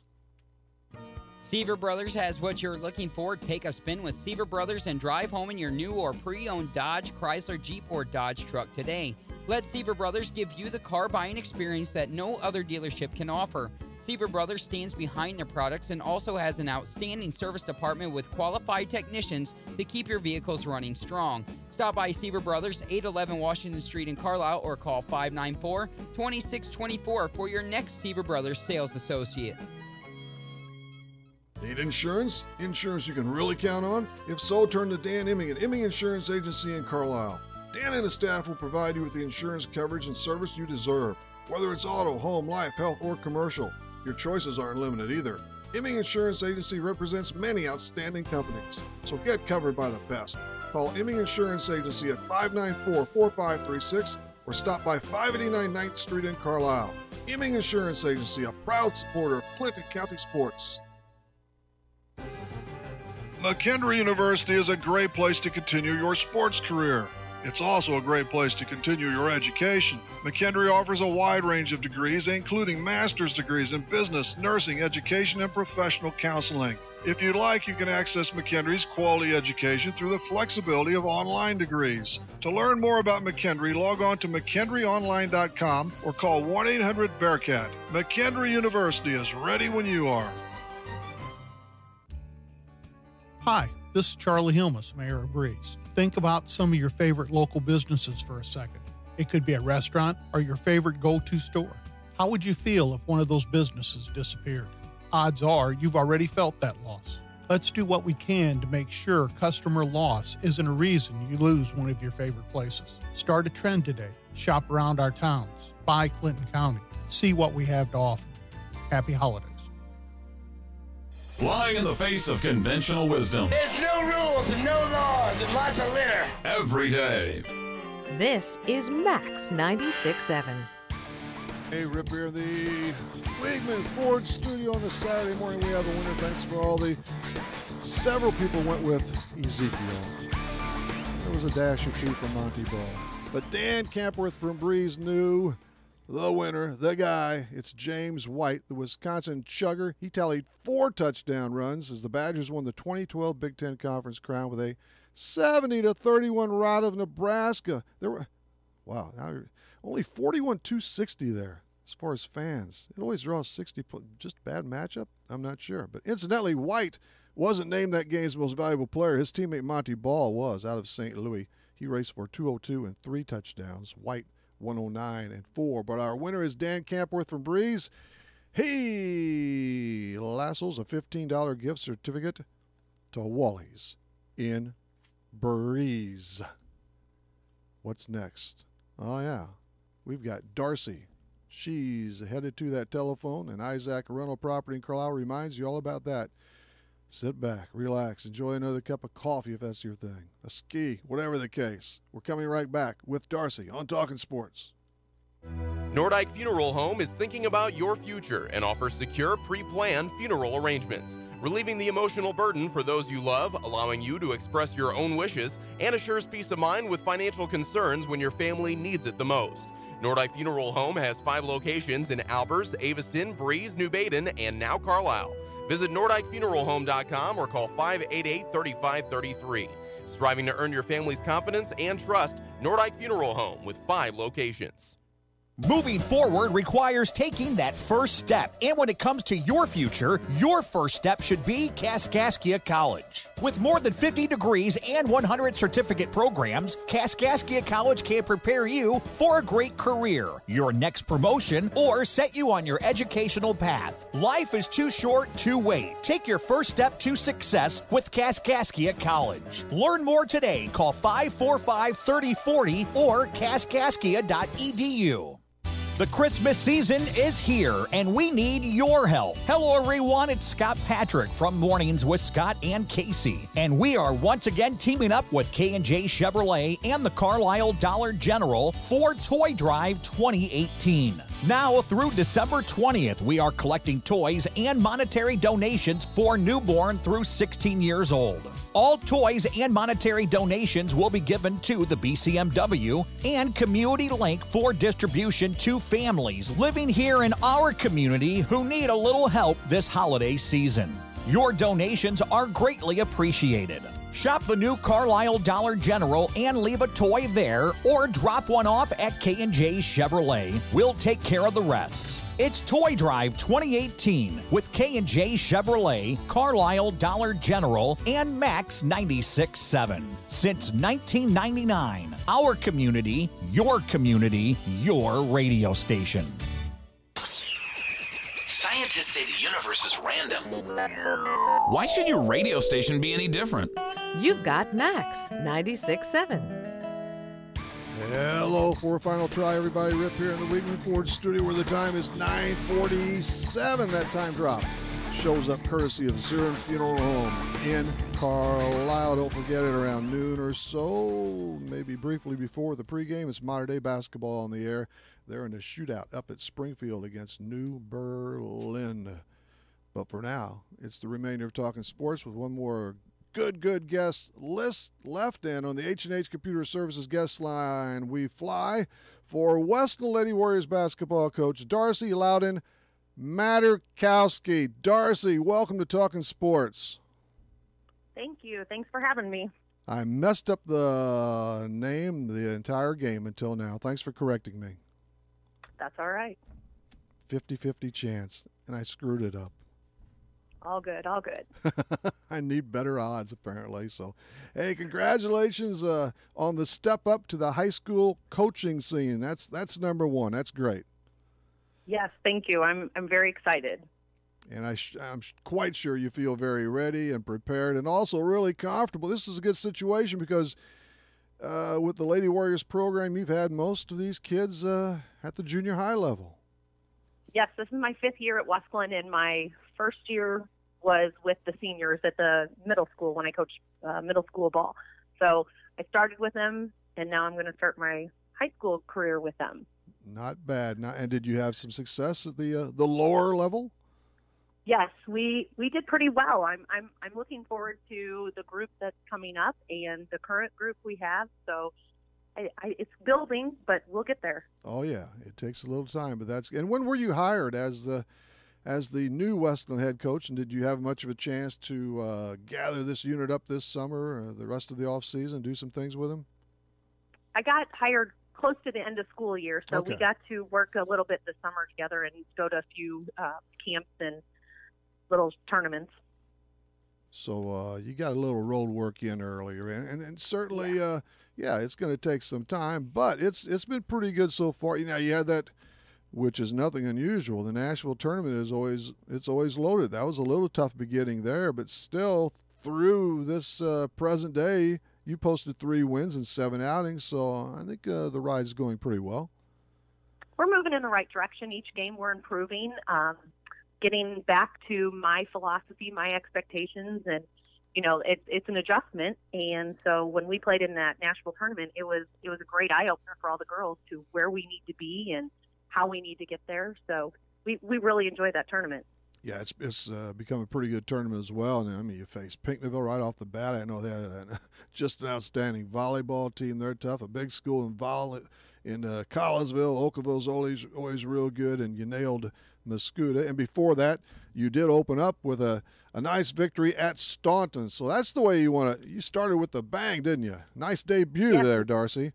Seaver Brothers has what you're looking for. Take a spin with Seaver Brothers and drive home in your new or pre-owned Dodge, Chrysler, Jeep, or Dodge truck today. Let Seaver Brothers give you the car buying experience that no other dealership can offer. Seaver Brothers stands behind their products and also has an outstanding service department with qualified technicians to keep your vehicles running strong. Stop by Seaver Brothers, 811 Washington Street in Carlisle, or call 594-2624 for your next Seaver Brothers sales associate. Need insurance? Insurance you can really count on? If so, turn to Dan Imming at Imming Insurance Agency in Carlisle. Dan and his staff will provide you with the insurance coverage and service you deserve. Whether it's auto, home, life, health, or commercial, your choices aren't limited either. Imming Insurance Agency represents many outstanding companies, so get covered by the best. Call Imming Insurance Agency at 594-4536 or stop by 589 9th Street in Carlisle. Imming Insurance Agency, a proud supporter of Clinton County sports. McKendree University is a great place to continue your sports career. It's also a great place to continue your education. McKendree offers a wide range of degrees, including master's degrees in business, nursing, education, and professional counseling. If you'd like, you can access McKendree's quality education through the flexibility of online degrees. To learn more about McKendree, log on to McKendreeOnline.com or call 1-800-BEARCAT. McKendree University is ready when you are. Hi, this is Charlie Hilmas, Mayor of Breeze. Think about some of your favorite local businesses for a second. It could be a restaurant or your favorite go-to store. How would you feel if one of those businesses disappeared? Odds are you've already felt that loss. Let's do what we can to make sure customer loss isn't a reason you lose one of your favorite places. Start a trend today. Shop around our towns. Buy Clinton County. See what we have to offer. Happy holidays. Flying in the face of conventional wisdom. There's no rules and no laws and lots of litter. Every day. This is Max 96.7. Hey, Rip here, the Wigman Ford Studio on this Saturday morning. We have a winner. Thanks for all the several people went with Ezekiel. There was a dash or two from Monty Ball. But Dan Campworth from Breeze knew the winner, the guy. It's James White, the Wisconsin Chugger. He tallied 4 touchdown runs as the Badgers won the 2012 Big Ten Conference crown with a 70-31 rout of Nebraska. There were, wow, now only 41-260 there as far as fans. It always draws 60. Just bad matchup? I'm not sure. But incidentally, White wasn't named that game's most valuable player. His teammate Monty Ball was, out of St. Louis. He raced for 202 and 3 touchdowns. White 109 and 4. But our winner is Dan Campworth from Breeze. He lassos a $15 gift certificate to Wally's in Breeze. What's next? Oh, yeah. We've got Darcy. She's headed to that telephone, and Isaac Rental Property in Carlisle reminds you all about that. Sit back, relax, enjoy another cup of coffee if that's your thing. A ski, whatever the case. We're coming right back with Darcy on Talkin' Sports. Nordyke Funeral Home is thinking about your future and offers secure, pre-planned funeral arrangements, relieving the emotional burden for those you love, allowing you to express your own wishes, and assures peace of mind with financial concerns when your family needs it the most. Nordyke Funeral Home has 5 locations in Albers, Aveston, Breeze, New Baden, and now Carlisle. Visit NordykeFuneralHome.com or call 588-3533. Striving to earn your family's confidence and trust, Nordyke Funeral Home with 5 locations. Moving forward requires taking that first step. And when it comes to your future, your first step should be Kaskaskia College. With more than 50 degrees and 100 certificate programs, Kaskaskia College can prepare you for a great career, your next promotion, or set you on your educational path. Life is too short to wait. Take your first step to success with Kaskaskia College. Learn more today. Call 545-3040 or kaskaskia.edu. The Christmas season is here, and we need your help. Hello, everyone. It's Scott Patrick from Mornings with Scott and Casey, and we are once again teaming up with K&J Chevrolet and the Carlisle Dollar General for Toy Drive 2018. Now through December 20th, we are collecting toys and monetary donations for newborn through 16 years old. All toys and monetary donations will be given to the BCMW and Community Link for distribution to families living here in our community who need a little help this holiday season. Your donations are greatly appreciated. Shop the new Carlisle Dollar General and leave a toy there or drop one off at K&J Chevrolet. We'll take care of the rest. It's Toy Drive 2018 with K&J Chevrolet, Carlisle Dollar General, and Max 96.7. Since 1999, our community, your radio station. Scientists say the universe is random. Why should your radio station be any different? You've got Max 96.7. Hello for a final try, everybody. Rip here in the Wheatland Ford studio where the time is 9:47. That time drop shows up courtesy of Zurin Funeral Home in Carlisle. Don't forget it, around noon or so, maybe briefly before the pregame. It's Modern Day basketball on the air. They're in a shootout up at Springfield against New Berlin. But for now, it's the remainder of Talking Sports with one more good guest list left. And on the H&H Computer Services guest line, we fly for Western Lady Warriors basketball coach Darcy Loudon Materkowski. Darcy, welcome to Talking Sports. Thank you. Thanks for having me. I messed up the name the entire game until now. Thanks for correcting me. That's all right. 50-50 chance, and I screwed it up. All good, all good. I need better odds, apparently. So, hey, congratulations on the step up to the high school coaching scene. That's number one. That's great. Yes, thank you. I'm very excited. And I'm quite sure you feel very ready and prepared and also really comfortable. This is a good situation because with the Lady Warriors program, you've had most of these kids at the junior high level. Yes, this is my 5th year at Wesleyan, and my first year was with the seniors at the middle school when I coached middle school ball. So I started with them, and now I'm going to start my high school career with them. Not bad. And did you have some success at the lower level? Yes, we did pretty well. I'm looking forward to the group that's coming up and the current group we have. So it's building, but we'll get there. Oh yeah, it takes a little time, but that's. And when were you hired as the new Westland head coach? And did you have much of a chance to gather this unit up this summer, the rest of the off season, do some things with them? I got hired close to the end of school year, so Okay. we got to work a little bit this summer together and go to a few camps and little tournaments. So you got a little road work in earlier, and certainly, it's going to take some time, but it's been pretty good so far. You know, you had that, which is nothing unusual. The Nashville tournament is always loaded. That was a little tough beginning there, but still through this present day, you posted 3 wins and 7 outings. So I think the ride's going pretty well. We're moving in the right direction. Each game we're improving, getting back to my philosophy, my expectations, and it's an adjustment. And so when we played in that Nashville tournament, it was a great eye opener for all the girls to where we need to be and how we need to get there. So we really enjoyed that tournament. Yeah, it's become a pretty good tournament as well. And I mean, you face Pinckneyville right off the bat. I know they had just an outstanding volleyball team. They're tough. A big school in Collinsville. Oakville's always real good, and you nailed Muscuda. And before that, you did open up with a nice victory at Staunton. So that's the way you want to – you started with the bang, didn't you? Nice debut there, Darcy.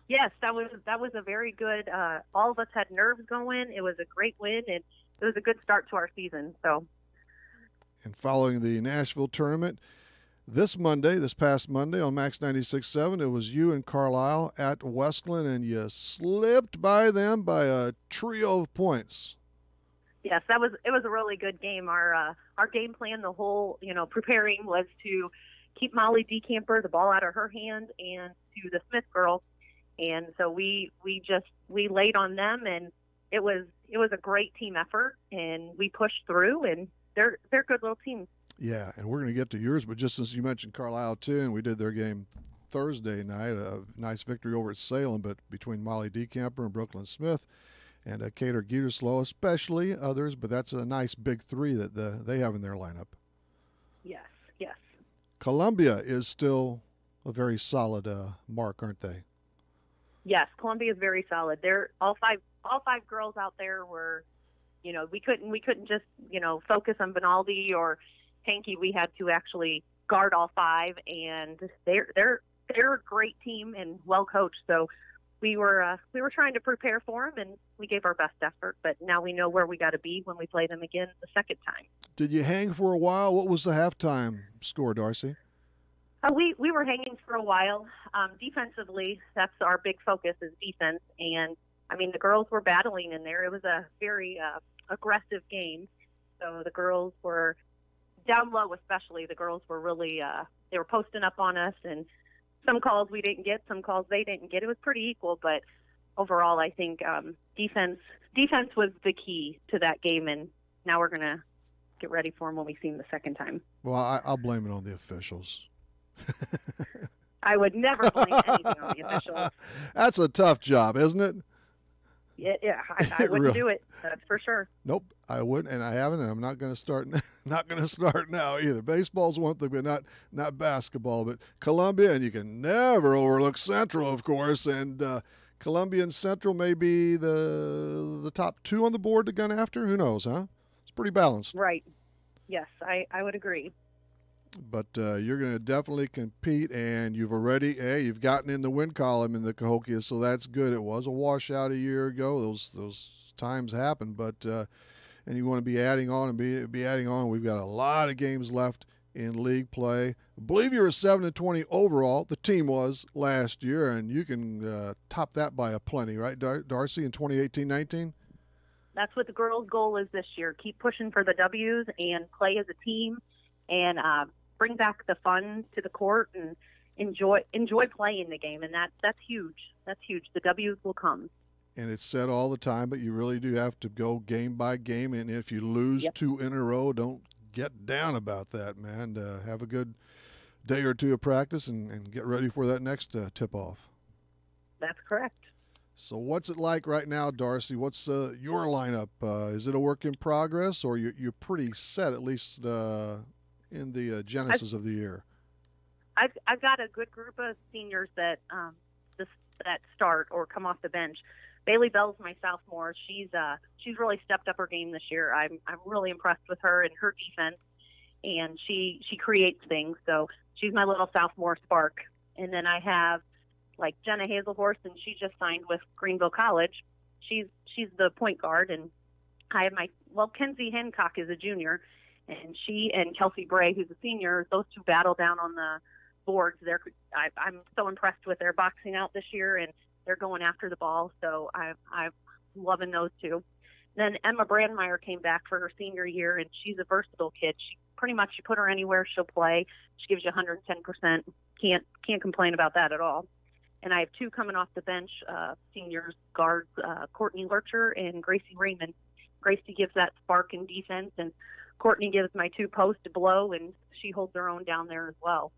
Yes, that was a very good. All of us had nerves going. It was a great win, and it was a good start to our season. So, and following the Nashville tournament, this past Monday on Max 96.7, it was you and Carlisle at Westland, and you slipped by them by a trio of points. Yes, it was a really good game. Our game plan, the whole preparing, was to keep Molly DeCamper the ball out of her hand and to the Smith girl. And so we laid on them, and it was a great team effort, and we pushed through, and they're a good little team. Yeah, and we're going to get to yours, but just as you mentioned Carlisle too, and we did their game Thursday night, a nice victory over at Salem, but between Molly DeCamper and Brooklyn Smith and Cater Gieterslow, especially others, but that's a nice big three that they have in their lineup. Yes. Columbia is still a very solid mark, aren't they? Yes, Columbia is very solid. They're all five girls out there were, we couldn't just, focus on Benaldi or Hanky. We had to actually guard all five, and they're a great team and well coached. So we were trying to prepare for them, and we gave our best effort. But now we know where we got to be when we play them again the second time. Did you hang for a while? What was the halftime score, Darcy? We were hanging for a while. Defensively, that's our big focus is defense. And, the girls were battling in there. It was a very aggressive game. So the girls were down low, especially. The girls were really they were posting up on us. And some calls we didn't get, some calls they didn't get. It was pretty equal. But overall, I think defense was the key to that game. And now we're going to get ready for them when we see them the second time. Well, I'll blame it on the officials. I would never blame anything on the officials. That's a tough job, isn't it? Yeah, I wouldn't do it. That's for sure. Nope, I wouldn't, and I haven't, and I'm not going to start. Not going to start now either. Baseball's one thing, but not basketball. But Columbia, and you can never overlook Central, of course. And Columbia and Central may be the top two on the board to gun after. Who knows, huh? It's pretty balanced. Right. Yes, I would agree. But you're going to definitely compete, and you've gotten in the win column in the Cahokia, so that's good. It was a washout a year ago. Those times happen, but and you want to be adding on and be adding on. We've got a lot of games left in league play. I believe you were 7-20 overall. The team was last year, and you can top that by a plenty, right, Darcy, in 2018-19? That's what the girls' goal is this year. Keep pushing for the W's and play as a team, and bring back the fun to the court and enjoy playing the game, and that's huge. That's huge. The W's will come. And it's said all the time, but you really do have to go game by game, and if you lose two in a row, don't get down about that, man. Have a good day or two of practice and get ready for that next tip-off. That's correct. So what's it like right now, Darcy? What's your lineup? Is it a work in progress, or you're pretty set, at least in the genesis of the year? I've got a good group of seniors that start or come off the bench. Bailey Bell's my sophomore. She's really stepped up her game this year. I'm really impressed with her and her defense, and she creates things. So she's my little sophomore spark. And then I have like Jenna Hazelhorst, and she just signed with Greenville College. She's the point guard, and I have Kenzie Hancock is a junior, and she and Kelsey Bray, who's a senior, those two battle down on the boards. I'm so impressed with their boxing out this year, and they're going after the ball. So I'm loving those two. Then Emma Brandmeier came back for her senior year, and she's a versatile kid. She pretty much, you put her anywhere, she'll play. She gives you 110%. Can't complain about that at all. And I have two coming off the bench, seniors guards, Courtney Lurcher and Gracie Raymond. Gracie gives that spark in defense, and Courtney gives my two post to blow, and she holds her own down there as well.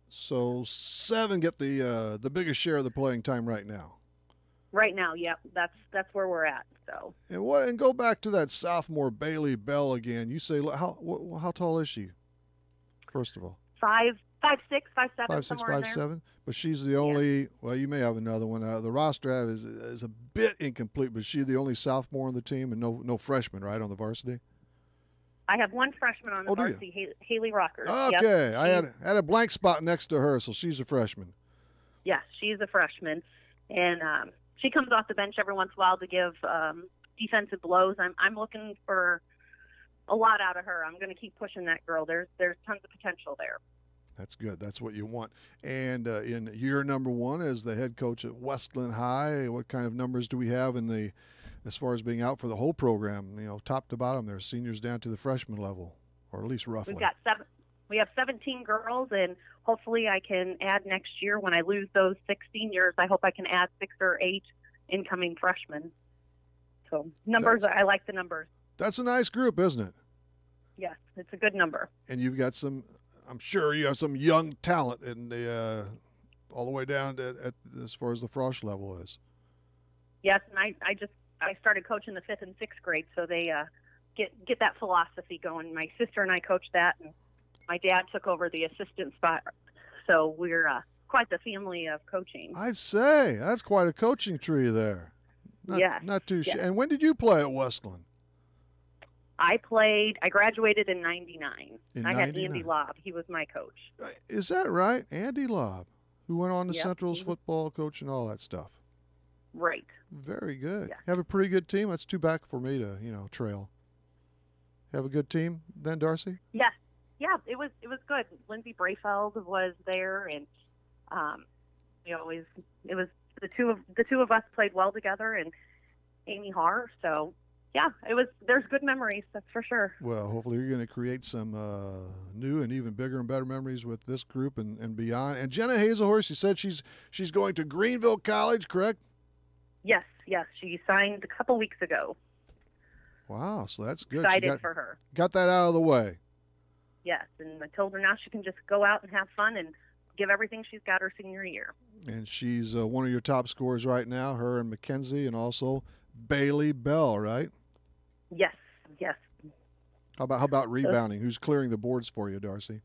So 7 get the biggest share of the playing time right now. Right now, yep, that's where we're at. So. And go back to that sophomore Bailey Bell again. You say how tall is she? First of all. 5'6", 5'7", 5'6", somewhere in there. 5'7", but she's the only. Well, you may have another one. The roster is a bit incomplete, but she's the only sophomore on the team and no freshman, right, on the varsity. I have one freshman on the varsity, Haley Rockers. Okay, Yep. I had a blank spot next to her, so she's a freshman. Yes, she's a freshman, and she comes off the bench every once in a while to give defensive blows. I'm looking for a lot out of her. I'm going to keep pushing that girl. There's tons of potential there. That's good. That's what you want. And in year number 1 as the head coach at Westland High, what kind of numbers do we have as far as being out for the whole program? Top to bottom, there's seniors down to the freshman level, or at least roughly. We have 17 girls, and hopefully I can add next year when I lose those 6 seniors. I hope I can add 6 or 8 incoming freshmen. So I like the numbers. That's a nice group, isn't it? Yes, it's a good number. And you've got I'm sure you have some young talent in all the way down to as far as the Frosh level is. Yes, and I started coaching the 5th and 6th grade, so they get that philosophy going. My sister and I coached that, and my dad took over the assistant spot. So we're quite the family of coaching. I'd say that's quite a coaching tree there. Not too. Yes. And when did you play at Westland? I graduated in 99. I had Andy Lobb. He was my coach. Is that right? Andy Lobb, who went on to Yep. Central's football coach and all that stuff. Right. Very good. Yeah. Have a pretty good team. That's too bad for me to, trail. Have a good team then, Darcy? Yeah. Yeah, it was good. Lindsay Brayfeld was there, and it was the two of us played well together, and Amy Haar. So yeah, there's good memories, that's for sure. Well, hopefully you're going to create some new and even bigger and better memories with this group and beyond. And Jenna Hazelhorst, you said she's going to Greenville College, correct? Yes. She signed a couple weeks ago. Wow, so that's good. Excited for her. Got that out of the way. Yes, and I told her now she can just go out and have fun and give everything she's got her senior year. And she's one of your top scorers right now, her and Mackenzie, and also Bailey Bell, right? Yes. How about rebounding? Who's clearing the boards for you, Darcy?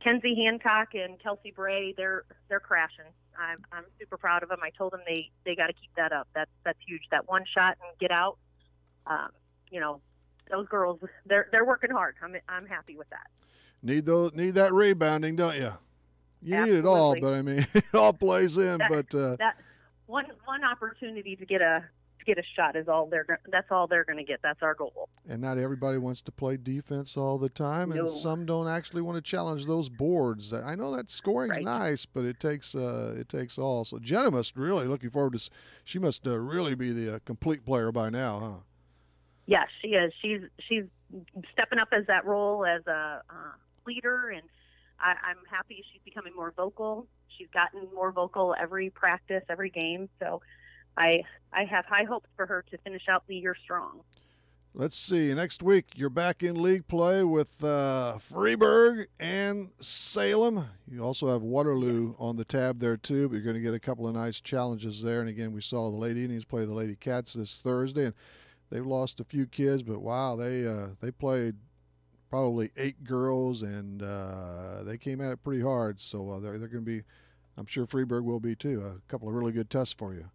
Kenzie Hancock and Kelsey Bray, they're crashing. I'm super proud of them. I told them they got to keep that up. That's huge. That one shot and get out. Those girls, they're working hard. I'm happy with that. Need that rebounding, don't you? You Absolutely. Need it all, but I mean, it all plays in. That one opportunity to get a shot is that's all they're going to get. That's our goal. And not everybody wants to play defense all the time, and some don't actually want to challenge those boards. I know that scoring's nice, but it takes all. So Jenna must really looking forward to. She must really be the complete player by now, huh? Yes, she is. She's stepping up as that role as a leader, and I'm happy she's becoming more vocal. She's gotten more vocal every practice, every game. So I have high hopes for her to finish out the year strong. Let's see. Next week, you're back in league play with Freeburg and Salem. You also have Waterloo on the tab there, too, but you're going to get a couple of nice challenges there. And, again, we saw the Lady Indians play the Lady Cats this Thursday, and they've lost a few kids, but, wow, they played probably 8 girls, and they came at it pretty hard. So they're going to be – I'm sure Freeburg will be, too. A couple of really good tests for you.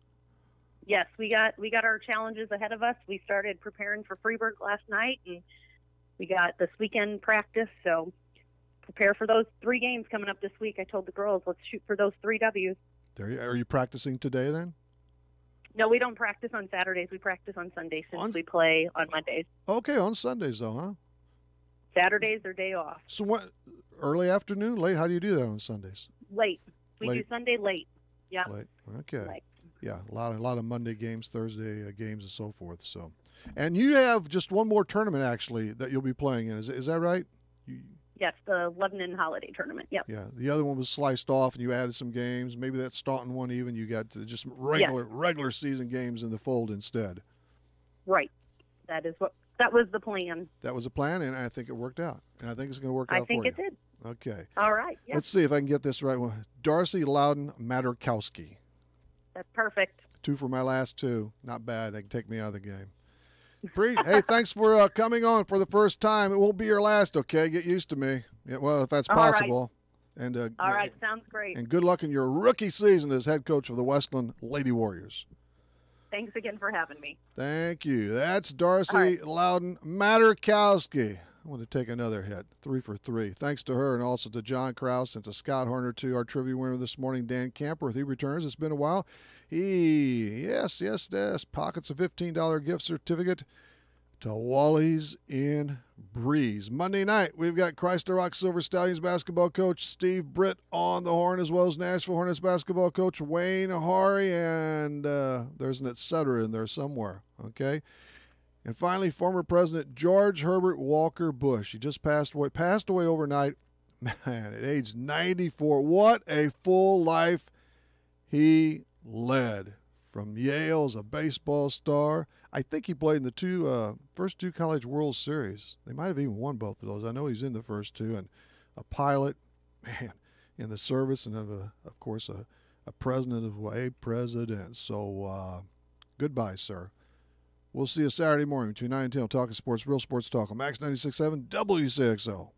Yes, we got our challenges ahead of us. We started preparing for Freeburg last night, and we got this weekend practice. So prepare for those 3 games coming up this week. I told the girls, let's shoot for those 3 W's. Are you practicing today then? No, we don't practice on Saturdays. We practice on Sundays since we play on Mondays. Okay, on Sundays though, huh? Saturdays are day off. So what? Early afternoon, late? How do you do that on Sundays? Late. We do Sunday late. Yeah. Late. Okay. Late. Yeah, a lot of Monday games, Thursday games, and so forth. So, and you have just one more tournament actually that you'll be playing in. Is that right? Yes, the Lebanon Holiday Tournament. Yep. Yeah, the other one was sliced off, and you added some games. Maybe that Staunton one even. You got just regular season games in the fold instead. Right. That was the plan. That was a plan, and I think it worked out. And I think it's going to work out for you. I think it did. Okay. All right. Yep. Let's see if I can get this right. Darcy Loudon Materkowski. That's perfect. 2 for my last 2. Not bad. They can take me out of the game. Hey, thanks for coming on for the first time. It won't be your last, okay? Get used to me. Yeah, well, if that's possible. And all right, sounds great. And good luck in your rookie season as head coach of the Westland Lady Warriors. Thanks again for having me. Thank you. That's Darcy Loudon Materkowski. I want to take another hit, 3 for 3. Thanks to her and also to John Krause and to Scott Horner, too. Our trivia winner this morning, Dan Camperth. He returns. It's been a while. Yes, pockets a $15 gift certificate to Wally's in Breeze. Monday night, we've got Chrysler Rock Silver Stallions basketball coach Steve Britt on the horn, as well as Nashville Hornets basketball coach Wayne Hari, and there's an et cetera in there somewhere, okay? And finally, former President George Herbert Walker Bush. He just passed away overnight, man, at age 94. What a full life he led. From Yale as a baseball star. I think he played in the first two College World Series. They might have even won both of those. I know he's in the first two. And a pilot, man, in the service, and of course a president of a president. So goodbye, sir. We'll see you Saturday morning between 9 and 10. Talking sports, real sports talk on Max 96.7 Wcxo.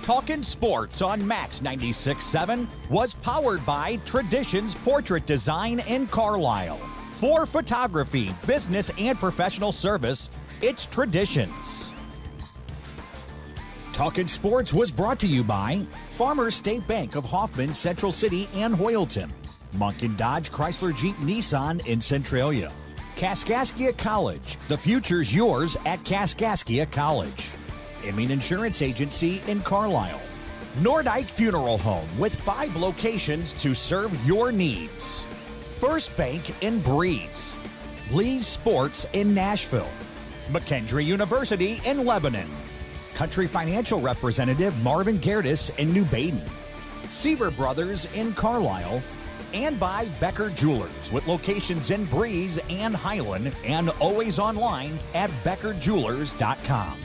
Talkin' Sports on Max 96.7 was powered by Traditions Portrait Design in Carlisle. For photography, business, and professional service, it's Traditions. Talkin' Sports was brought to you by Farmers State Bank of Hoffman, Central City, and Hoyleton. Monk & Dodge Chrysler Jeep Nissan in Centralia. Kaskaskia College. The future's yours at Kaskaskia College. Emin Insurance Agency in Carlisle. Nordyke Funeral Home with 5 locations to serve your needs. First Bank in Breeze. Lee's Sports in Nashville. McKendree University in Lebanon. Country Financial Representative Marvin Gerdes in New Baden. Seaver Brothers in Carlisle. And by Becker Jewelers with locations in Breeze and Highland and always online at beckerjewelers.com.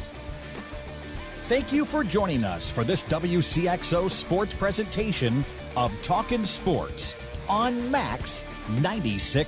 Thank you for joining us for this WCXO sports presentation of Talkin' Sports on Max 96.7.